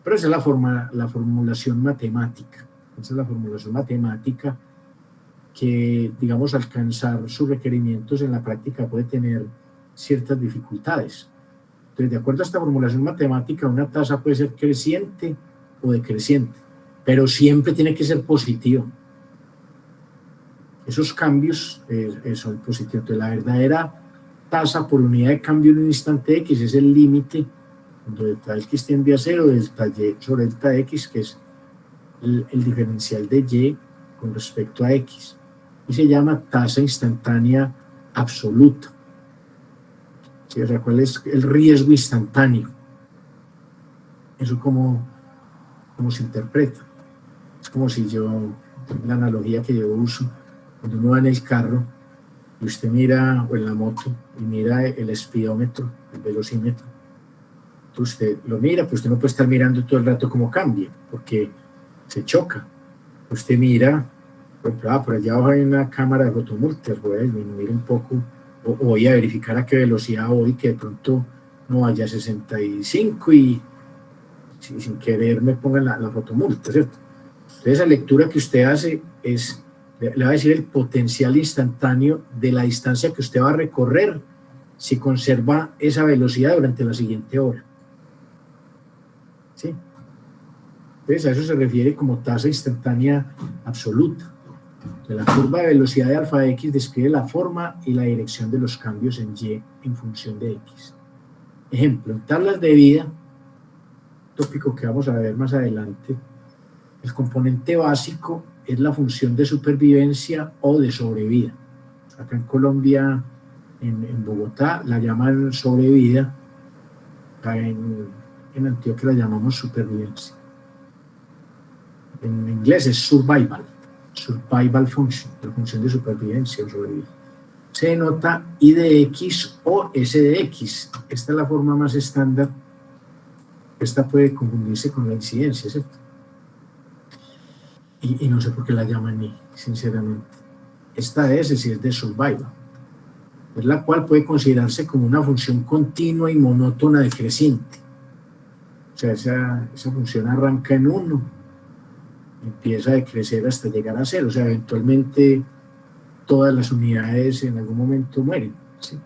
Pero esa es la formulación matemática. Esa es la formulación matemática que, digamos, alcanzar sus requerimientos en la práctica puede tener ciertas dificultades. Entonces, de acuerdo a esta formulación matemática, una tasa puede ser creciente o decreciente, pero siempre tiene que ser positiva. Esos cambios son positivos. Entonces, la verdadera tasa por unidad de cambio en un instante X es el límite cuando delta X tiende a 0, delta Y sobre delta X, que es el diferencial de Y con respecto a X, y se llama tasa instantánea absoluta. ¿Sí? O sea, ¿cuál es el riesgo instantáneo? Eso como se interpreta. Es como si la analogía que yo uso, cuando uno va en el carro y usted mira, o en la moto, y mira el speedómetro, el velocímetro, usted lo mira, pero usted no puede estar mirando todo el rato cómo cambia, porque se choca. Usted mira, por allá abajo hay una cámara de fotomultas, voy a disminuir un poco, o voy a verificar a qué velocidad voy, que de pronto no vaya a 65 y sin querer me pongan la fotomulta, ¿cierto? Entonces, esa lectura que usted hace le va a decir el potencial instantáneo de la distancia que usted va a recorrer si conserva esa velocidad durante la siguiente hora. ¿Sí? Entonces, a eso se refiere como tasa instantánea absoluta. Entonces, la curva de velocidad de alfa de X describe la forma y la dirección de los cambios en Y en función de X. Ejemplo, en tablas de vida, tópico que vamos a ver más adelante, el componente básico es la función de supervivencia o de sobrevida. Acá en Colombia, en Bogotá, la llaman sobrevida, acá en Antioquia la llamamos supervivencia. En inglés es survival function, la función de supervivencia o sobrevida. Se denota I de X o S de X. Esta es la forma más estándar. Esta puede confundirse con la incidencia, ¿cierto? Y no sé por qué la llaman I, sinceramente. Esta S sí es de survival, es la cual puede considerarse como una función continua y monótona decreciente. O sea, esa función arranca en 1, empieza a decrecer hasta llegar a 0. O sea, eventualmente todas las unidades en algún momento mueren, ¿sí?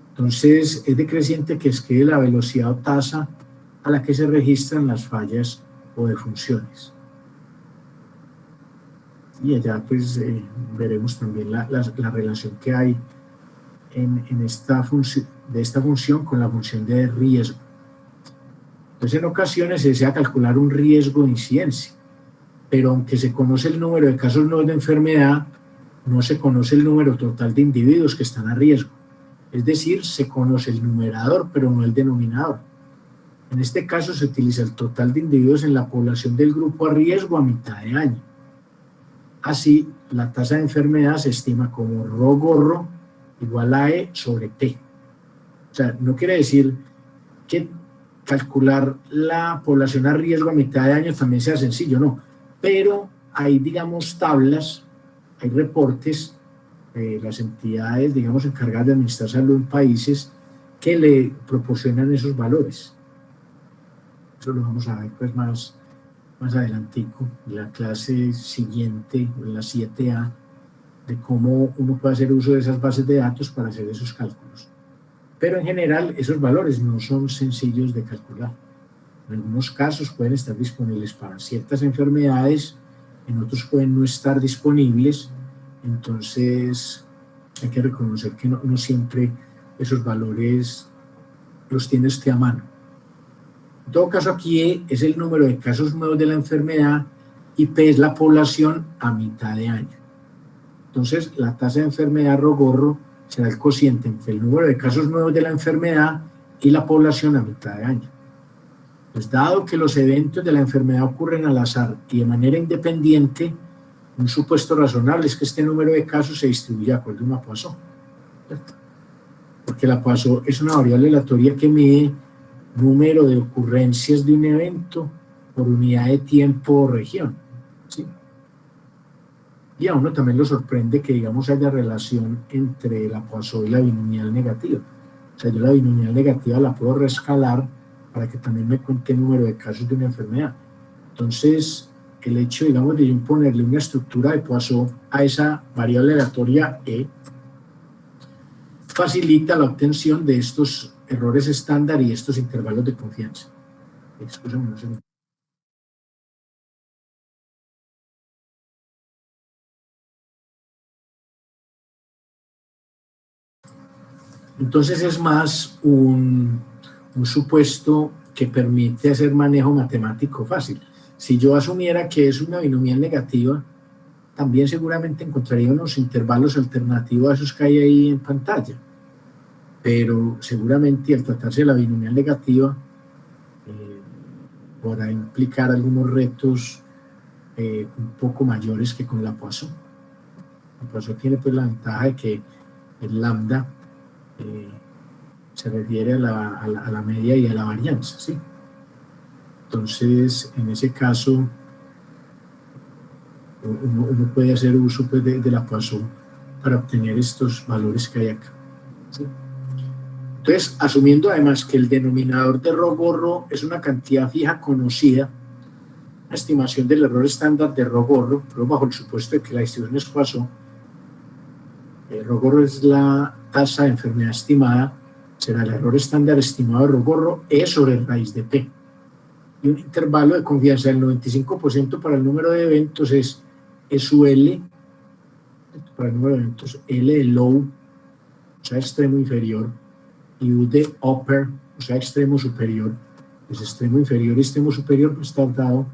Entonces, es decreciente que escribe la velocidad o tasa a la que se registran las fallas o defunciones. Y allá pues veremos también la relación que hay en esta función con la función de riesgo. Entonces, en ocasiones se desea calcular un riesgo de incidencia, pero aunque se conoce el número de casos nuevos de enfermedad, no se conoce el número total de individuos que están a riesgo. Es decir, se conoce el numerador, pero no el denominador. En este caso se utiliza el total de individuos en la población del grupo a riesgo a mitad de año. Así, la tasa de enfermedad se estima como rho gorro igual a E sobre T. O sea, no quiere decir que calcular la población a riesgo a mitad de año también sea sencillo, no. Pero hay, digamos, tablas, hay reportes las entidades, digamos, encargadas de administrar salud en países que le proporcionan esos valores. Eso lo vamos a ver pues más adelantico, en la clase siguiente, en la 7A, de cómo uno puede hacer uso de esas bases de datos para hacer esos cálculos. Pero en general esos valores no son sencillos de calcular. En algunos casos pueden estar disponibles para ciertas enfermedades, en otros pueden no estar disponibles, entonces hay que reconocer que no siempre esos valores los tiene usted a mano. En todo caso, aquí E es el número de casos nuevos de la enfermedad y P es la población a mitad de año. Entonces, la tasa de enfermedad Rho-Gorro será el cociente entre el número de casos nuevos de la enfermedad y la población a mitad de año. Pues dado que los eventos de la enfermedad ocurren al azar y de manera independiente, un supuesto razonable es que este número de casos se distribuye de acuerdo a una Poisson, ¿cierto? Porque la Poisson es una variable aleatoria que mide número de ocurrencias de un evento por unidad de tiempo o región, ¿sí? Y a uno también lo sorprende que, digamos, haya relación entre la Poisson y la binomial negativa. O sea, yo la binomial negativa la puedo reescalar para que también me cuente el número de casos de una enfermedad. Entonces, el hecho, digamos, de imponerle una estructura de Poisson a esa variable aleatoria E facilita la obtención de estos errores estándar y estos intervalos de confianza. Excúsame, no sé. Entonces es más un supuesto que permite hacer manejo matemático fácil. Si yo asumiera que es una binomial negativa, también seguramente encontraría unos intervalos alternativos a esos que hay ahí en pantalla. Pero seguramente al tratarse de la binomial negativa, podrá implicar algunos retos un poco mayores que con la Poisson. La Poisson tiene pues la ventaja de que el lambda se refiere a la media y a la varianza, ¿sí? Entonces, en ese caso, uno puede hacer uso pues, de la Poisson para obtener estos valores que hay acá, ¿sí? Entonces, asumiendo además que el denominador de Rho-Gorro es una cantidad fija conocida, la estimación del error estándar de Rho-Gorro, pero bajo el supuesto de que la distribución es Poisson, Rho-Gorro es la tasa de enfermedad estimada, será el error estándar estimado de Rho-Gorro E sobre raíz de P. Y un intervalo de confianza del 95% para el número de eventos es su L, para el número de eventos, L de low, o sea, extremo inferior, y U de upper, o sea, extremo superior. Pues extremo inferior y extremo superior pues está dado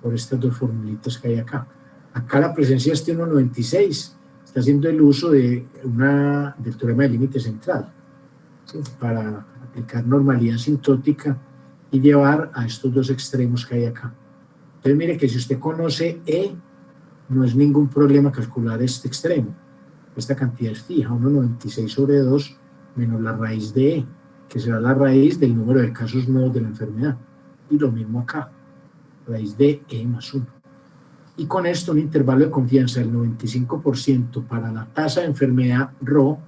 por estas dos formulitas que hay acá. Acá la presencia de este 1,96 está haciendo el uso del teorema del límite central, ¿sí? Para aplicar normalidad asintótica y llevar a estos dos extremos que hay acá. Entonces mire que si usted conoce E, no es ningún problema calcular este extremo. Esta cantidad es fija, 1,96 sobre 2 menos la raíz de E, que será la raíz del número de casos nuevos de la enfermedad. Y lo mismo acá, raíz de E más 1. Y con esto un intervalo de confianza del 95% para la tasa de enfermedad Rho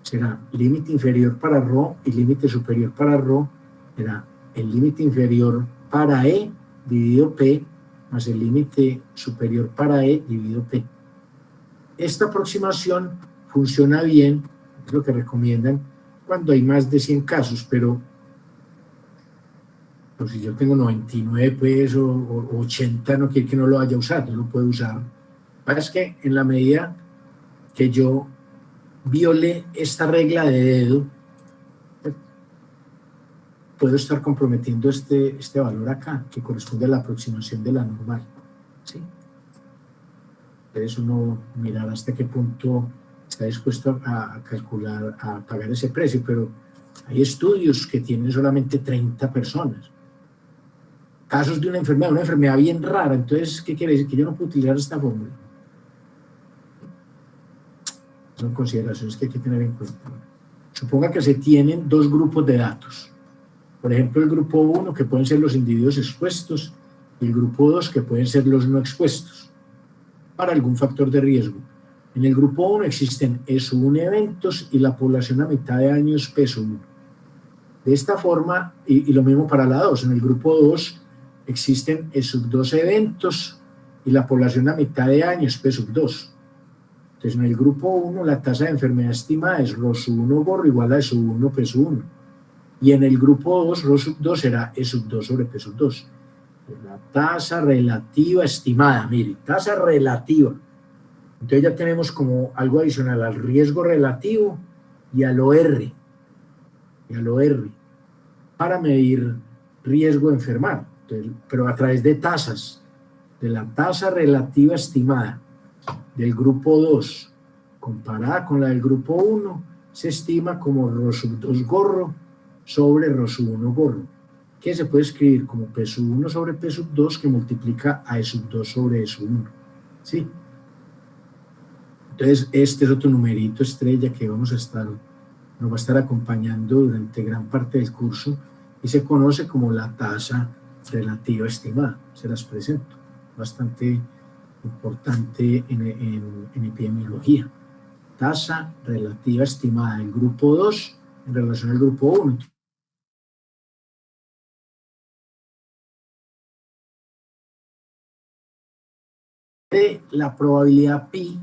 será límite inferior para Rho y límite superior para Rho será el límite inferior para E dividido P más el límite superior para E dividido P. Esta aproximación funciona bien, es lo que recomiendan cuando hay más de 100 casos, pero pues si yo tengo 99 pues, o 80, no quiere que no lo vaya a usar, no lo puedo usar. Es que en la medida que yo viole esta regla de dedo, puedo estar comprometiendo este valor acá, que corresponde a la aproximación de la normal, ¿sí? Entonces uno mirará hasta qué punto está dispuesto a calcular, a pagar ese precio, pero hay estudios que tienen solamente 30 personas. Casos de una enfermedad bien rara, entonces, ¿qué quiere decir? Que yo no puedo utilizar esta fórmula. Son consideraciones que hay que tener en cuenta. Suponga que se tienen dos grupos de datos. Por ejemplo, el grupo 1, que pueden ser los individuos expuestos, y el grupo 2, que pueden ser los no expuestos, para algún factor de riesgo. En el grupo 1 existen E1 eventos y la población a mitad de año es P1. De esta forma, y lo mismo para la 2, en el grupo 2 existen E2 eventos y la población a mitad de año es P2. Entonces, en el grupo 1 la tasa de enfermedad estimada es Rho1 gorro igual a E1 P1. Y en el grupo 2, Rho2 será E2 sobre P2. La tasa relativa estimada, mire, tasa relativa. Entonces ya tenemos como algo adicional al riesgo relativo y al OR, para medir riesgo de enfermar. Entonces, pero a través de tasas, de la tasa relativa estimada del grupo 2 comparada con la del grupo 1, se estima como Rho2 gorro sobre Rho1 gorro, que se puede escribir como P1 sobre P2 que multiplica a E2 sobre E1. ¿Sí? Entonces, este es otro numerito estrella que nos va a estar acompañando durante gran parte del curso y se conoce como la tasa relativa estimada. Se las presento. Bastante importante en epidemiología. Tasa relativa estimada del grupo 2 en relación al grupo 1. La probabilidad pi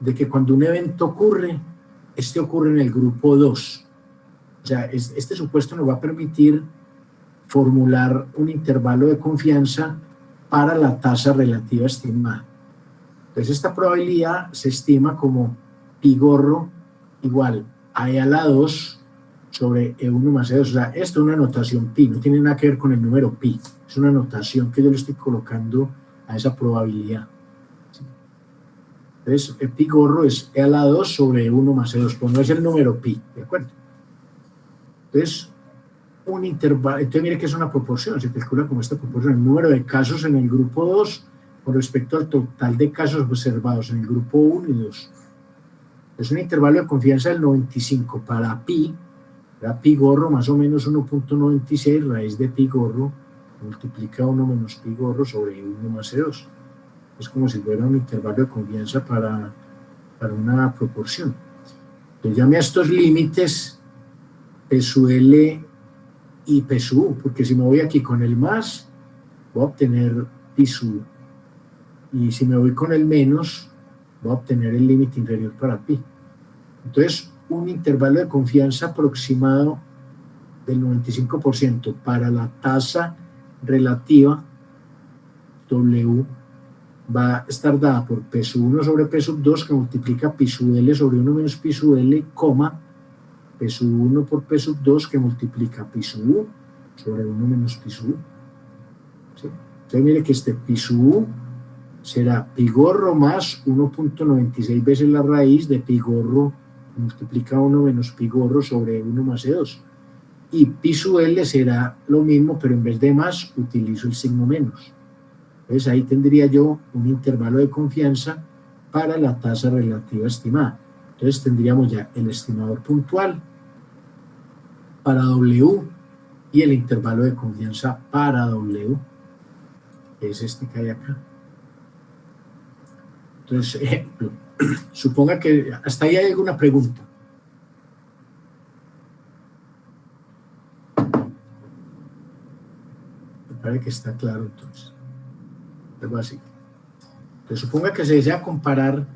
de que cuando un evento ocurre, ocurre en el grupo 2. O sea, este supuesto nos va a permitir formular un intervalo de confianza para la tasa relativa estimada. Entonces, esta probabilidad se estima como pi gorro igual a E a la 2 sobre E1 más E2. O sea, esto es una notación pi, no tiene nada que ver con el número pi. Es una notación que yo le estoy colocando a esa probabilidad. Entonces, el pi gorro es E a la 2 sobre E1 más E2, pues no es el número pi, ¿de acuerdo? Entonces, un intervalo, entonces mire que es una proporción, se calcula como esta proporción, el número de casos en el grupo 2 con respecto al total de casos observados en el grupo 1 y 2. Es un intervalo de confianza del 95 para pi gorro más o menos 1.96, raíz de pi gorro multiplica 1 menos pi gorro sobre 1 más E2. Es como si fuera un intervalo de confianza para una proporción. Entonces llame a estos límites P sub L y P sub U, porque si me voy aquí con el más, voy a obtener pi sub U. Y si me voy con el menos, voy a obtener el límite inferior para pi. Entonces, un intervalo de confianza aproximado del 95% para la tasa relativa W va a estar dada por P sub 1 sobre P sub 2 que multiplica pi sub L sobre 1 menos pi sub L, coma, P sub 1 por P sub 2 que multiplica pi sub U sobre 1 menos pi sub U. ¿Sí? Entonces mire que este pi sub U será pi gorro más 1.96 veces la raíz de pi gorro multiplica 1 menos pi gorro sobre 1 más E2. Y pi sub L será lo mismo, pero en vez de más utilizo el signo menos. Entonces ahí tendría yo un intervalo de confianza para la tasa relativa estimada. Entonces tendríamos ya el estimador puntual para W y el intervalo de confianza para W, que es este que hay acá. Entonces, ejemplo, suponga que hasta ahí hay alguna pregunta. Me parece que está claro entonces. Algo así. Entonces, suponga que se desea comparar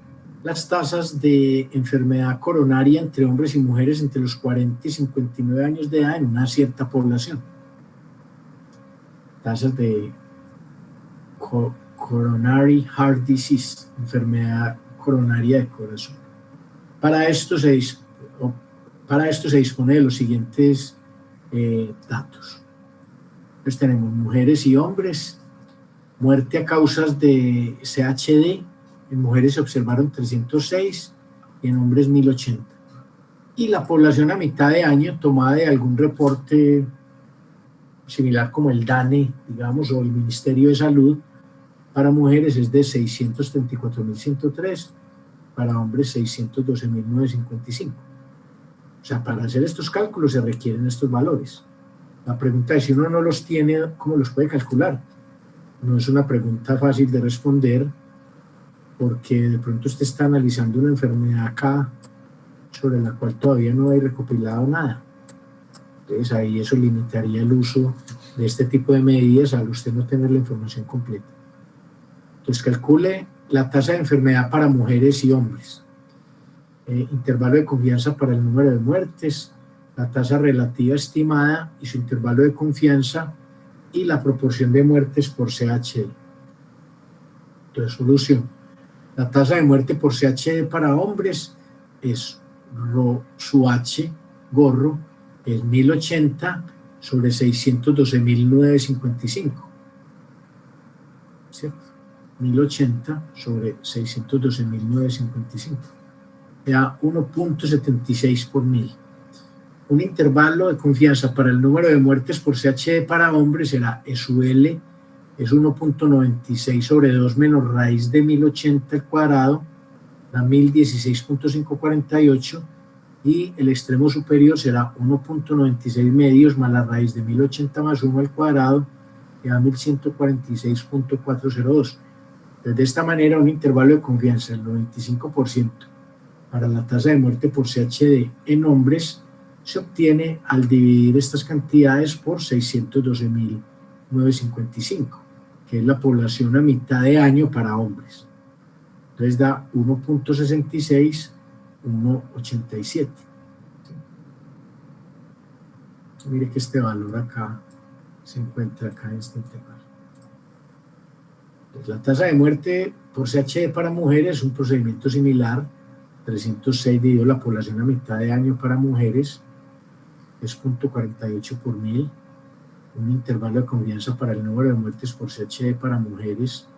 las tasas de enfermedad coronaria entre hombres y mujeres entre los 40 y 59 años de edad en una cierta población. Tasas de coronary heart disease, enfermedad coronaria de corazón. Para esto se dispone de los siguientes datos. Entonces tenemos mujeres y hombres. Muerte a causas de CHD, en mujeres se observaron 306 y en hombres 1080. Y la población a mitad de año, tomada de algún reporte similar como el DANE, digamos, o el Ministerio de Salud, para mujeres es de 634.103, para hombres 612.955. O sea, para hacer estos cálculos se requieren estos valores. La pregunta es, si uno no los tiene, ¿cómo los puede calcular? No es una pregunta fácil de responder porque de pronto usted está analizando una enfermedad acá sobre la cual todavía no hay recopilado nada. Entonces ahí eso limitaría el uso de este tipo de medidas al usted no tener la información completa. Entonces calcule la tasa de enfermedad para mujeres y hombres, intervalo de confianza para el número de muertes, la tasa relativa estimada y su intervalo de confianza y la proporción de muertes por CHD. Entonces, solución. La tasa de muerte por CHD para hombres es su H, gorro, es 1080 sobre 612.955. ¿Cierto? 1080 sobre 612.955. Da 1.76 por mil. Un intervalo de confianza para el número de muertes por CHD para hombres será SUL, es 1.96 sobre 2 menos raíz de 1080 al cuadrado, da 1016.548, y el extremo superior será 1.96 medios más la raíz de 1080 más 1 al cuadrado, que da 1146.402. Entonces, de esta manera, un intervalo de confianza del 95% para la tasa de muerte por CHD en hombres se obtiene al dividir estas cantidades por 612.955, que es la población a mitad de año para hombres. Entonces da 1.66, 1.87. Mire que este valor acá se encuentra acá en este intervalo. Entonces, la tasa de muerte por CHD para mujeres es un procedimiento similar. 306 dividido la población a mitad de año para mujeres es 0.48 por mil. Un intervalo de confianza para el número de muertes por CHD para mujeres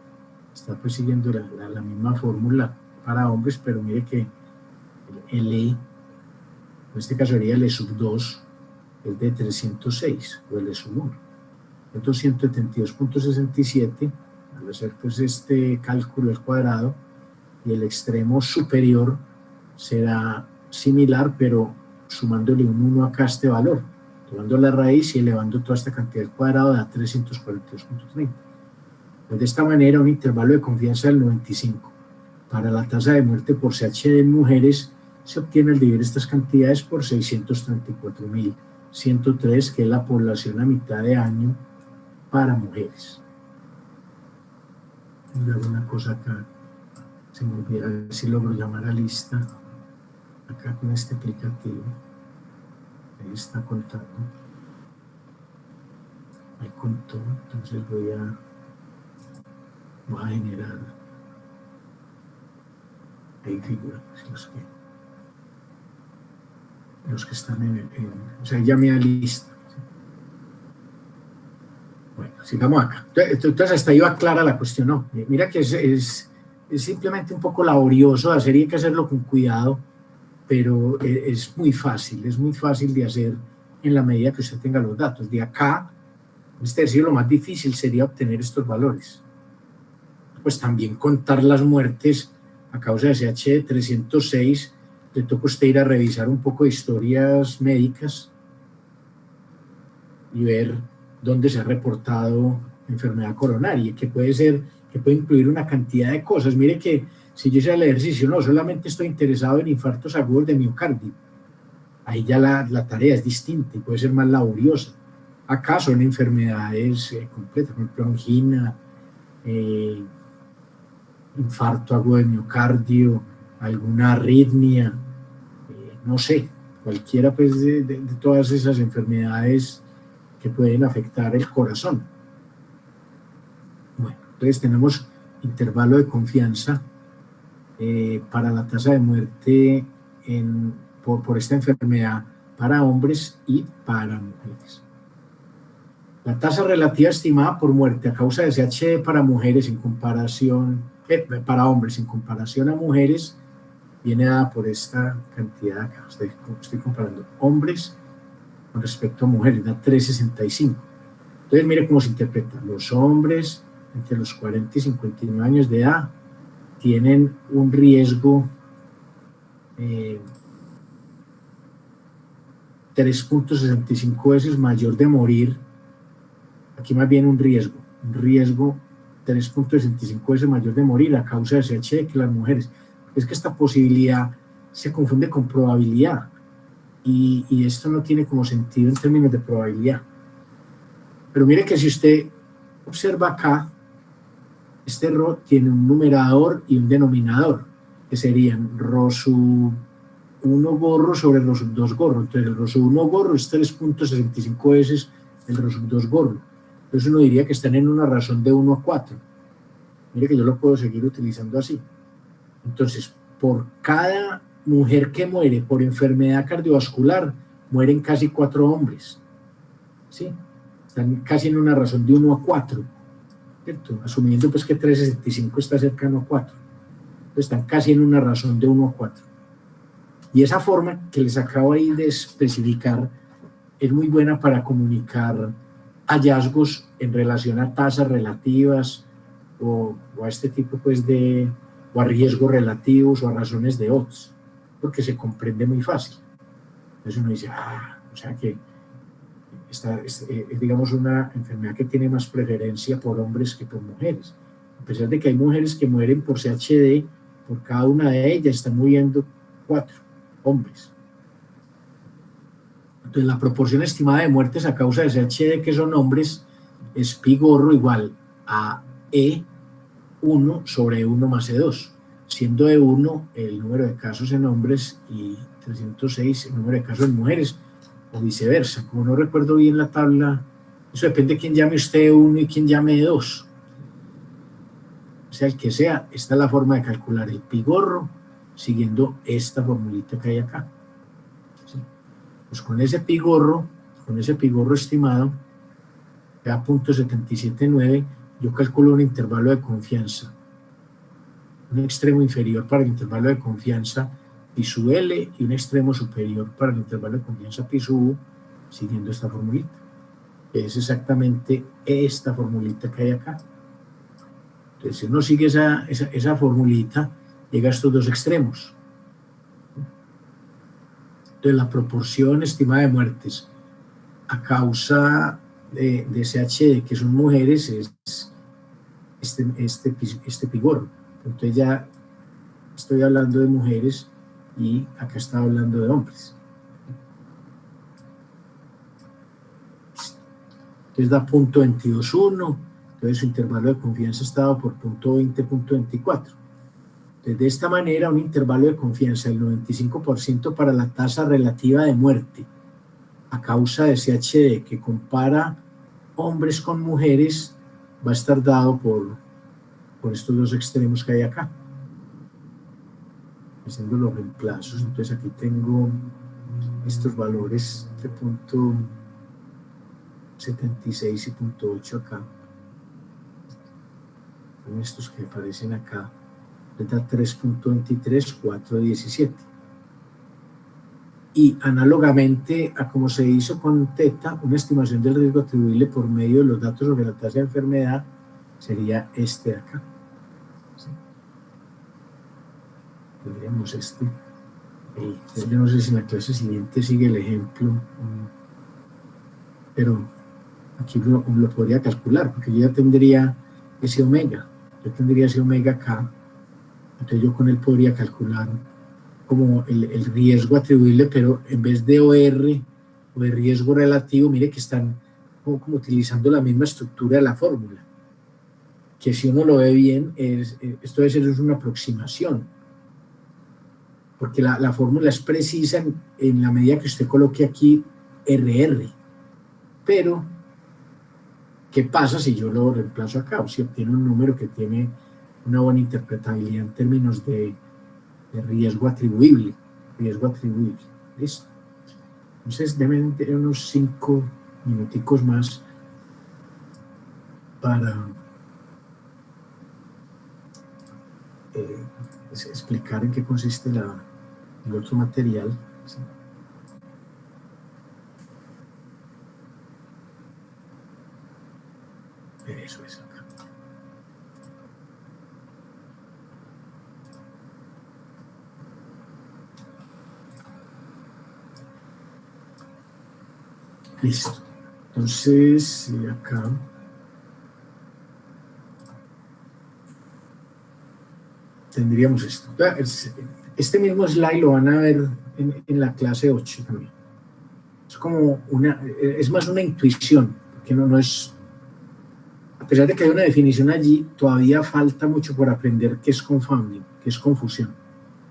está pues siguiendo la misma fórmula para hombres, pero mire que el E, en este caso sería el E sub 2, es de 306, o el E sub 1, es 272.67, al hacer pues este cálculo al cuadrado, y el extremo superior será similar, pero sumándole un 1 acá a este valor, tomando la raíz y elevando toda esta cantidad al cuadrado, da 342.30. Pues de esta manera, un intervalo de confianza del 95 para la tasa de muerte por CHD en mujeres se obtiene al dividir estas cantidades por 634.103, que es la población a mitad de año para mujeres. Voy a ver una cosa acá, se me olvida, a ver si logro llamar a lista, acá con este aplicativo, ahí está contando, ahí contó, entonces voy a generar, ahí figura, los que están o sea, ya me da lista. Bueno, sigamos acá. Entonces hasta ahí va clara la cuestión, ¿no? Mira que es simplemente un poco laborioso de hacer y hay que hacerlo con cuidado, pero es muy fácil de hacer en la medida que usted tenga los datos. De acá, en este ejercicio lo más difícil sería obtener estos valores. Pues también contar las muertes a causa de CHD 306, le toca a usted ir a revisar un poco de historias médicas y ver dónde se ha reportado enfermedad coronaria, que puede incluir una cantidad de cosas. Mire que si yo hice el ejercicio, no, solamente estoy interesado en infartos agudos de miocardio, ahí ya la tarea es distinta y puede ser más laboriosa. Acá son enfermedades completas, por ejemplo, angina, infarto agudo de miocardio, alguna arritmia, no sé, cualquiera pues de todas esas enfermedades que pueden afectar el corazón. Bueno, entonces tenemos intervalo de confianza para la tasa de muerte por esta enfermedad para hombres y para mujeres. La tasa relativa estimada por muerte a causa de CHD para mujeres en comparación, para hombres en comparación a mujeres, viene dada por esta cantidad acá. Estoy comparando hombres con respecto a mujeres, da 365. Entonces, mire cómo se interpreta. Los hombres entre los 40 y 59 años de edad tienen un riesgo 3.65 veces mayor de morir. Aquí más bien un riesgo 3.65 veces mayor de morir a causa de SHD que las mujeres. Es que esta posibilidad se confunde con probabilidad y esto no tiene como sentido en términos de probabilidad. Pero mire que si usted observa acá, este Rho tiene un numerador y un denominador, que serían Rho sub 1 gorro sobre Rho sub 2 gorro. Entonces el Rho sub 1 gorro es 3.65 veces el Rho sub 2 gorro. Entonces uno diría que están en una razón de 1 a 4. Mire que yo lo puedo seguir utilizando así. Entonces, por cada mujer que muere por enfermedad cardiovascular, mueren casi 4 hombres. ¿Sí? Están casi en una razón de 1 a 4, ¿cierto? Asumiendo pues que 3.65 está cercano a 4. Entonces están casi en una razón de 1 a 4. Y esa forma que les acabo ahí de especificar es muy buena para comunicar hallazgos en relación a tasas relativas o a este tipo pues o a riesgos relativos o a razones de odds, porque se comprende muy fácil. Entonces uno dice, o sea que esta es, digamos, una enfermedad que tiene más preferencia por hombres que por mujeres. A pesar de que hay mujeres que mueren por CHD, por cada una de ellas están muriendo 4 hombres. Entonces, la proporción estimada de muertes a causa de CHD, que son hombres, es pi gorro igual a E1 sobre E1 más E2, siendo E1 el número de casos en hombres y 306 el número de casos en mujeres, o viceversa. Como no recuerdo bien la tabla, eso depende de quién llame usted E1 y quién llame E2. O sea, el que sea, esta es la forma de calcular el pi gorro, siguiendo esta formulita que hay acá. ¿Sí? Pues con ese pi gorro estimado, da 0.779, yo calculo un intervalo de confianza, un extremo inferior para el intervalo de confianza pi sub L y un extremo superior para el intervalo de confianza pi sub U, siguiendo esta formulita, que es exactamente esta formulita que hay acá. Entonces, si uno sigue esa formulita, llega a estos dos extremos. Entonces, la proporción estimada de muertes a causa de CHD, que son mujeres, es este pi gorro. Entonces ya estoy hablando de mujeres y acá estaba hablando de hombres. Entonces da 0.221, entonces su intervalo de confianza estaba por 0.20, 0.24. Entonces de esta manera un intervalo de confianza del 95% para la tasa relativa de muerte a causa de CHD que compara hombres con mujeres va a estar dado por estos dos extremos que hay acá. Haciendo los reemplazos, entonces aquí tengo estos valores de 0.76 y 0.8 acá, con estos que aparecen acá, les da 3.23, 4.17. Y análogamente a como se hizo con teta, una estimación del riesgo atribuible por medio de los datos sobre la tasa de enfermedad sería este de acá. ¿Sí? Tendríamos este. Yo no sé si en la clase siguiente sigue el ejemplo, pero aquí lo podría calcular, porque yo ya tendría ese omega. Yo tendría ese omega acá. Entonces yo con él podría calcular como el riesgo atribuible, pero en vez de OR o de riesgo relativo, mire que están como utilizando la misma estructura de la fórmula. Que si uno lo ve bien, esto debe ser una aproximación. Porque la fórmula es precisa en la medida que usted coloque aquí RR. Pero, ¿qué pasa si yo lo reemplazo acá? O si obtiene un número que tiene una buena interpretabilidad en términos de riesgo atribuible. ¿Listo? Entonces deben tener unos 5 minuticos más para explicar en qué consiste el otro material. ¿Sí? Eso es acá. Listo. Entonces, acá tendríamos esto. Este mismo slide lo van a ver en la clase 8 también. Es como es más una intuición, que no es, a pesar de que hay una definición allí, todavía falta mucho por aprender qué es confounding, qué es confusión.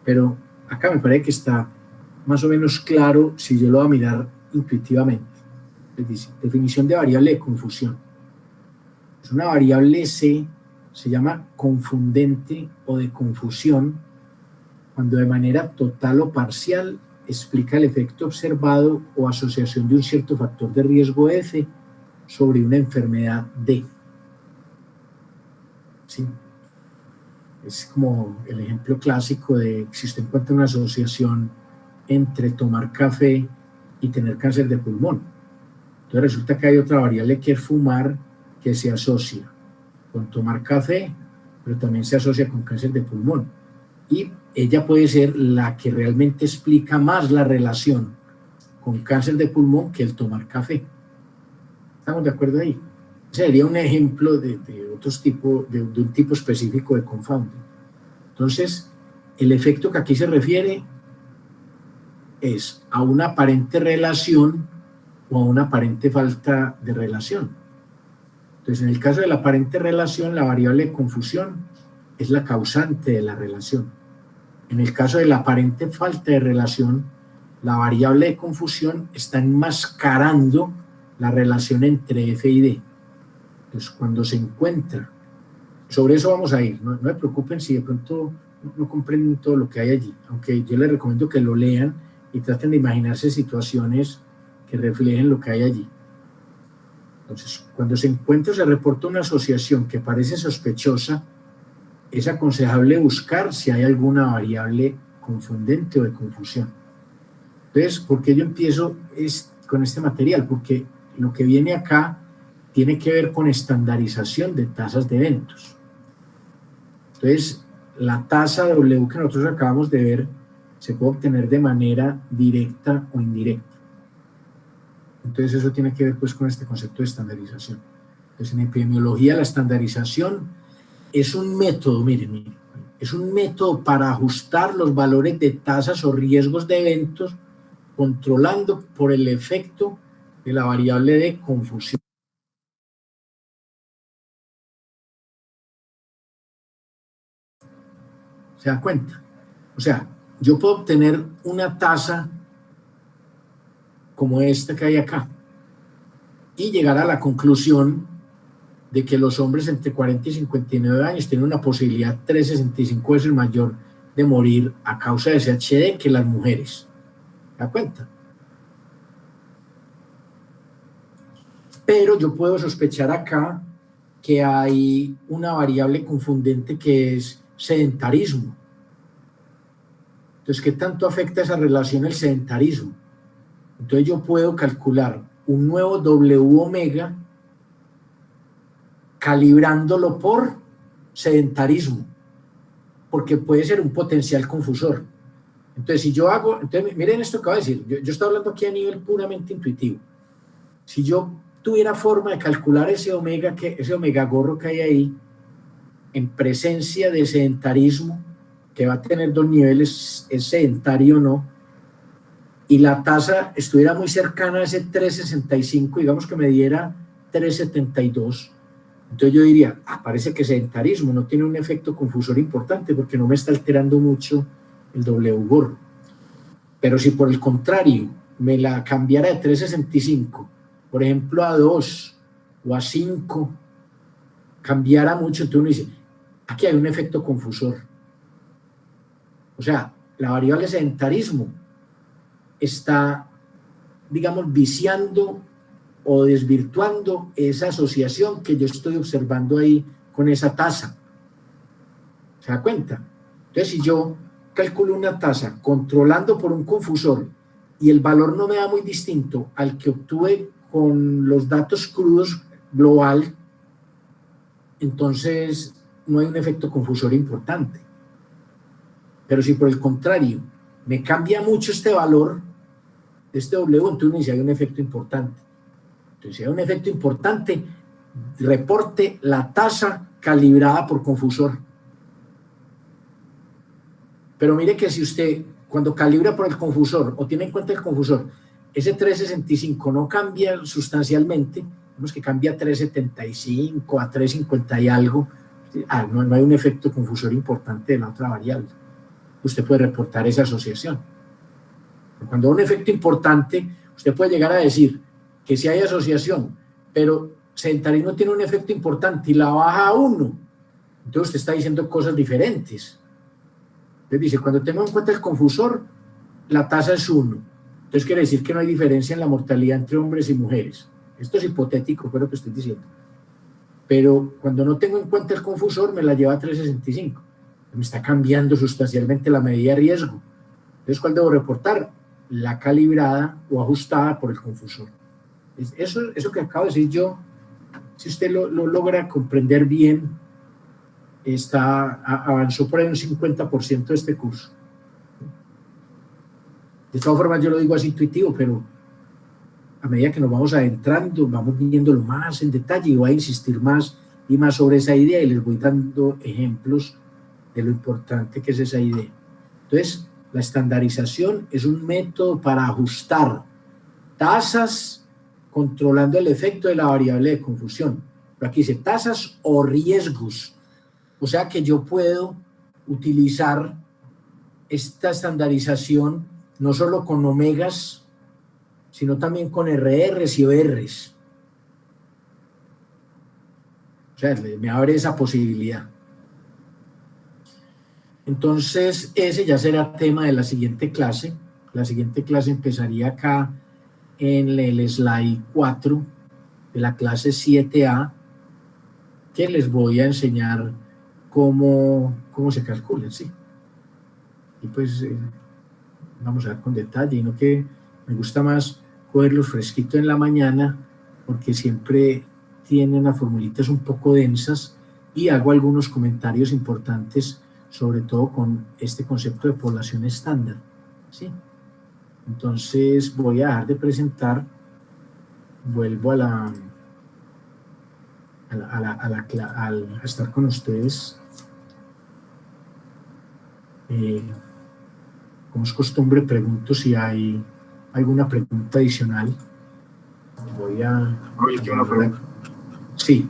Pero acá me parece que está más o menos claro si yo lo voy a mirar intuitivamente. Es decir, definición de variable de confusión. Es una variable C, se llama confundente o de confusión, cuando de manera total o parcial explica el efecto observado o asociación de un cierto factor de riesgo F sobre una enfermedad D. ¿Sí? Es como el ejemplo clásico de si usted encuentra una asociación entre tomar café y tener cáncer de pulmón. Entonces resulta que hay otra variable que es fumar, que se asocia con tomar café, pero también se asocia con cáncer de pulmón. Y ella puede ser la que realmente explica más la relación con cáncer de pulmón que el tomar café. ¿Estamos de acuerdo ahí? Sería un ejemplo de otros tipos, de un tipo específico de confounding. Entonces, el efecto que aquí se refiere es a una aparente relación o a una aparente falta de relación. Entonces, en el caso de la aparente relación, la variable de confusión es la causante de la relación. En el caso de la aparente falta de relación, la variable de confusión está enmascarando la relación entre F y D. Entonces, cuando se encuentra, sobre eso vamos a ir, no me preocupen si de pronto no comprenden todo lo que hay allí, aunque yo les recomiendo que lo lean y traten de imaginarse situaciones que reflejen lo que hay allí. Entonces, cuando se encuentra o se reporta una asociación que parece sospechosa, es aconsejable buscar si hay alguna variable confundente o de confusión. Entonces, ¿por qué yo empiezo con este material? Porque lo que viene acá tiene que ver con estandarización de tasas de eventos. Entonces, la tasa W que nosotros acabamos de ver se puede obtener de manera directa o indirecta. Entonces, eso tiene que ver pues con este concepto de estandarización. Entonces, en epidemiología la estandarización es un método, miren, es un método para ajustar los valores de tasas o riesgos de eventos controlando por el efecto de la variable de confusión. ¿Se dan cuenta? O sea, yo puedo obtener una tasa como esta que hay acá y llegar a la conclusión de que los hombres entre 40 y 59 años tienen una posibilidad 3,65 veces mayor de morir a causa de SHD que las mujeres. ¿Se dan cuenta? Pero yo puedo sospechar acá que hay una variable confundente que es sedentarismo. Entonces, ¿qué tanto afecta esa relación el sedentarismo? Entonces yo puedo calcular un nuevo W omega calibrándolo por sedentarismo, porque puede ser un potencial confusor. Entonces, si yo hago, entonces miren esto que voy a decir, yo estoy hablando aquí a nivel puramente intuitivo. Si yo tuviera forma de calcular ese omega gorro que hay ahí, en presencia de sedentarismo, que va a tener dos niveles, es sedentario o no, y la tasa estuviera muy cercana a ese 3,65, digamos que me diera 3,72, entonces yo diría, parece que sedentarismo no tiene un efecto confusor importante porque no me está alterando mucho el W gorro. Pero si por el contrario me la cambiara de 3,65, por ejemplo a 2 o a 5, cambiara mucho, entonces uno dice, aquí hay un efecto confusor. O sea, la variable sedentarismo está, digamos, viciando o desvirtuando esa asociación que yo estoy observando ahí con esa tasa. ¿Se da cuenta? Entonces, si yo calculo una tasa controlando por un confusor y el valor no me da muy distinto al que obtuve con los datos crudos global, entonces no hay un efecto confusor importante. Pero si por el contrario me cambia mucho este valor, este W, entonces hay un efecto importante. Entonces, si hay un efecto importante, reporte la tasa calibrada por confusor. Pero mire que si usted, cuando calibra por el confusor o tiene en cuenta el confusor, ese 365 no cambia sustancialmente, vemos que cambia a 375, a 350 y algo, no hay un efecto confusor importante de la otra variable. Usted puede reportar esa asociación. Cuando hay un efecto importante, usted puede llegar a decir que sí hay asociación, pero sedentarismo tiene un efecto importante y la baja a 1. Entonces usted está diciendo cosas diferentes. Entonces dice, cuando tengo en cuenta el confusor, la tasa es 1. Entonces quiere decir que no hay diferencia en la mortalidad entre hombres y mujeres. Esto es hipotético, fue lo que estoy diciendo. Pero cuando no tengo en cuenta el confusor, me la lleva a 365. Me está cambiando sustancialmente la medida de riesgo. Entonces, ¿cuál debo reportar? La calibrada o ajustada por el confusor. Eso que acabo de decir yo, si usted lo logra comprender bien, avanzó por ahí un 50% de este curso. De todas formas, yo lo digo así intuitivo, pero a medida que nos vamos adentrando, vamos viéndolo más en detalle y voy a insistir más y más sobre esa idea y les voy dando ejemplos de lo importante que es esa idea. Entonces, la estandarización es un método para ajustar tasas controlando el efecto de la variable de confusión. Pero aquí dice tasas o riesgos. O sea que yo puedo utilizar esta estandarización no solo con omegas, sino también con RRs y ORs. O sea, me abre esa posibilidad. Entonces, ese ya será tema de la siguiente clase. La siguiente clase empezaría acá en el slide 4 de la clase 7A, que les voy a enseñar cómo se calcula, ¿sí? Y pues vamos a ver con detalle, y no que me gusta más cogerlos fresquito en la mañana, porque siempre tienen las formulitas un poco densas, y hago algunos comentarios importantes, sobre todo con este concepto de población estándar, ¿sí? Entonces voy a dejar de presentar, vuelvo a estar con ustedes. Como es costumbre, pregunto si hay alguna pregunta adicional. Voy a... Sí.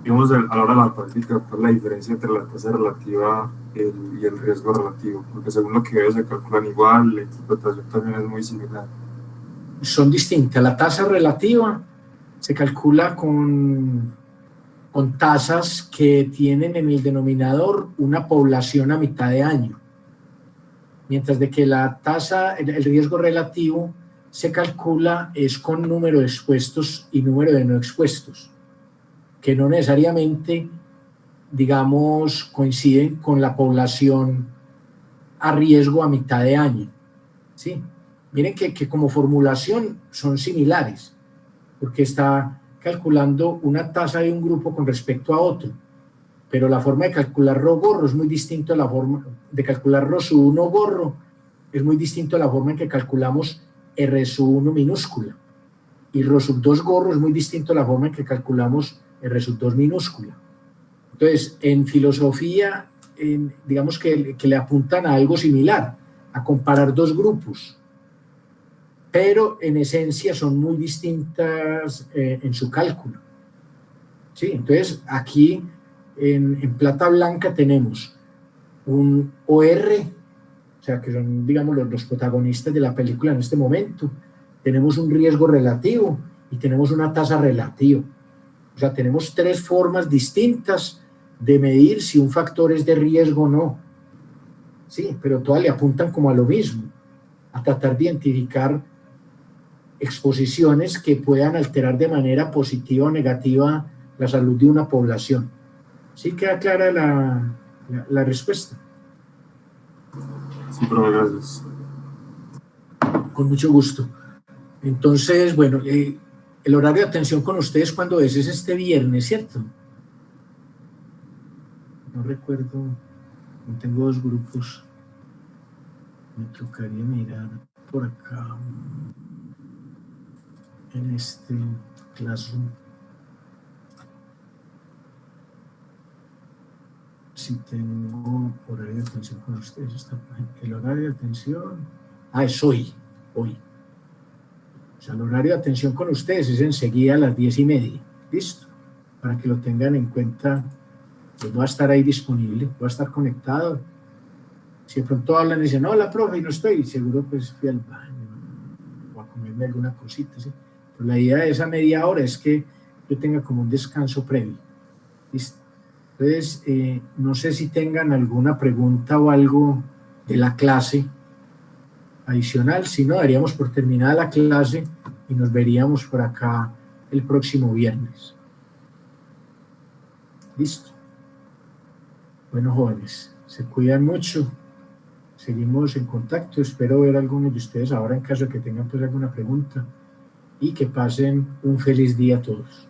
Digamos, a la hora de la práctica, ¿cuál es la diferencia entre la tasa relativa y el riesgo relativo? Porque según lo que veo se calculan igual, la interpretación también es muy similar. Son distintas. La tasa relativa se calcula con tasas que tienen en el denominador una población a mitad de año. Mientras de que la tasa, el riesgo relativo, se calcula es con número de expuestos y número de no expuestos, que no necesariamente, digamos, coinciden con la población a riesgo a mitad de año. ¿Sí? Miren que como formulación son similares, porque está calculando una tasa de un grupo con respecto a otro, pero la forma de calcular rho gorro es muy distinto a la forma de calcular rho sub 1 gorro, es muy distinto a la forma en que calculamos R sub 1 minúscula, y rho sub 2 gorro es muy distinto a la forma en que calculamos R sub 2 minúscula. Entonces, en filosofía, digamos que le apuntan a algo similar, a comparar dos grupos, pero en esencia son muy distintas en su cálculo. ¿Sí? Entonces, aquí en plata blanca tenemos un OR, o sea, que son, digamos, los protagonistas de la película en este momento. Tenemos un riesgo relativo y tenemos una tasa relativa. O sea, tenemos tres formas distintas de medir si un factor es de riesgo o no. Sí, pero todas le apuntan como a lo mismo, a tratar de identificar exposiciones que puedan alterar de manera positiva o negativa la salud de una población. ¿Sí queda clara la respuesta? Sí, profe, gracias. Con mucho gusto. Entonces, bueno, el horario de atención con ustedes, ¿cuándo es? Es este viernes, ¿cierto? No recuerdo, no tengo dos grupos. Me tocaría mirar por acá en este Classroom. si tengo horario de atención con ustedes. El horario de atención, es hoy. O sea, el horario de atención con ustedes es enseguida a las 10:30. ¿Listo? Para que lo tengan en cuenta, pues voy a estar ahí disponible, voy a estar conectado. Si de pronto hablan y dicen, hola, profe, y no estoy, seguro pues fui al baño o a comerme alguna cosita, ¿sí? Pero la idea de esa media hora es que yo tenga como un descanso previo. ¿Listo? Entonces, no sé si tengan alguna pregunta o algo de la clase adicional. Si no, daríamos por terminada la clase y nos veríamos por acá el próximo viernes. ¿Listo? Bueno, jóvenes, se cuidan mucho. Seguimos en contacto. Espero ver a algunos de ustedes ahora en caso de que tengan pues alguna pregunta. Y que pasen un feliz día a todos.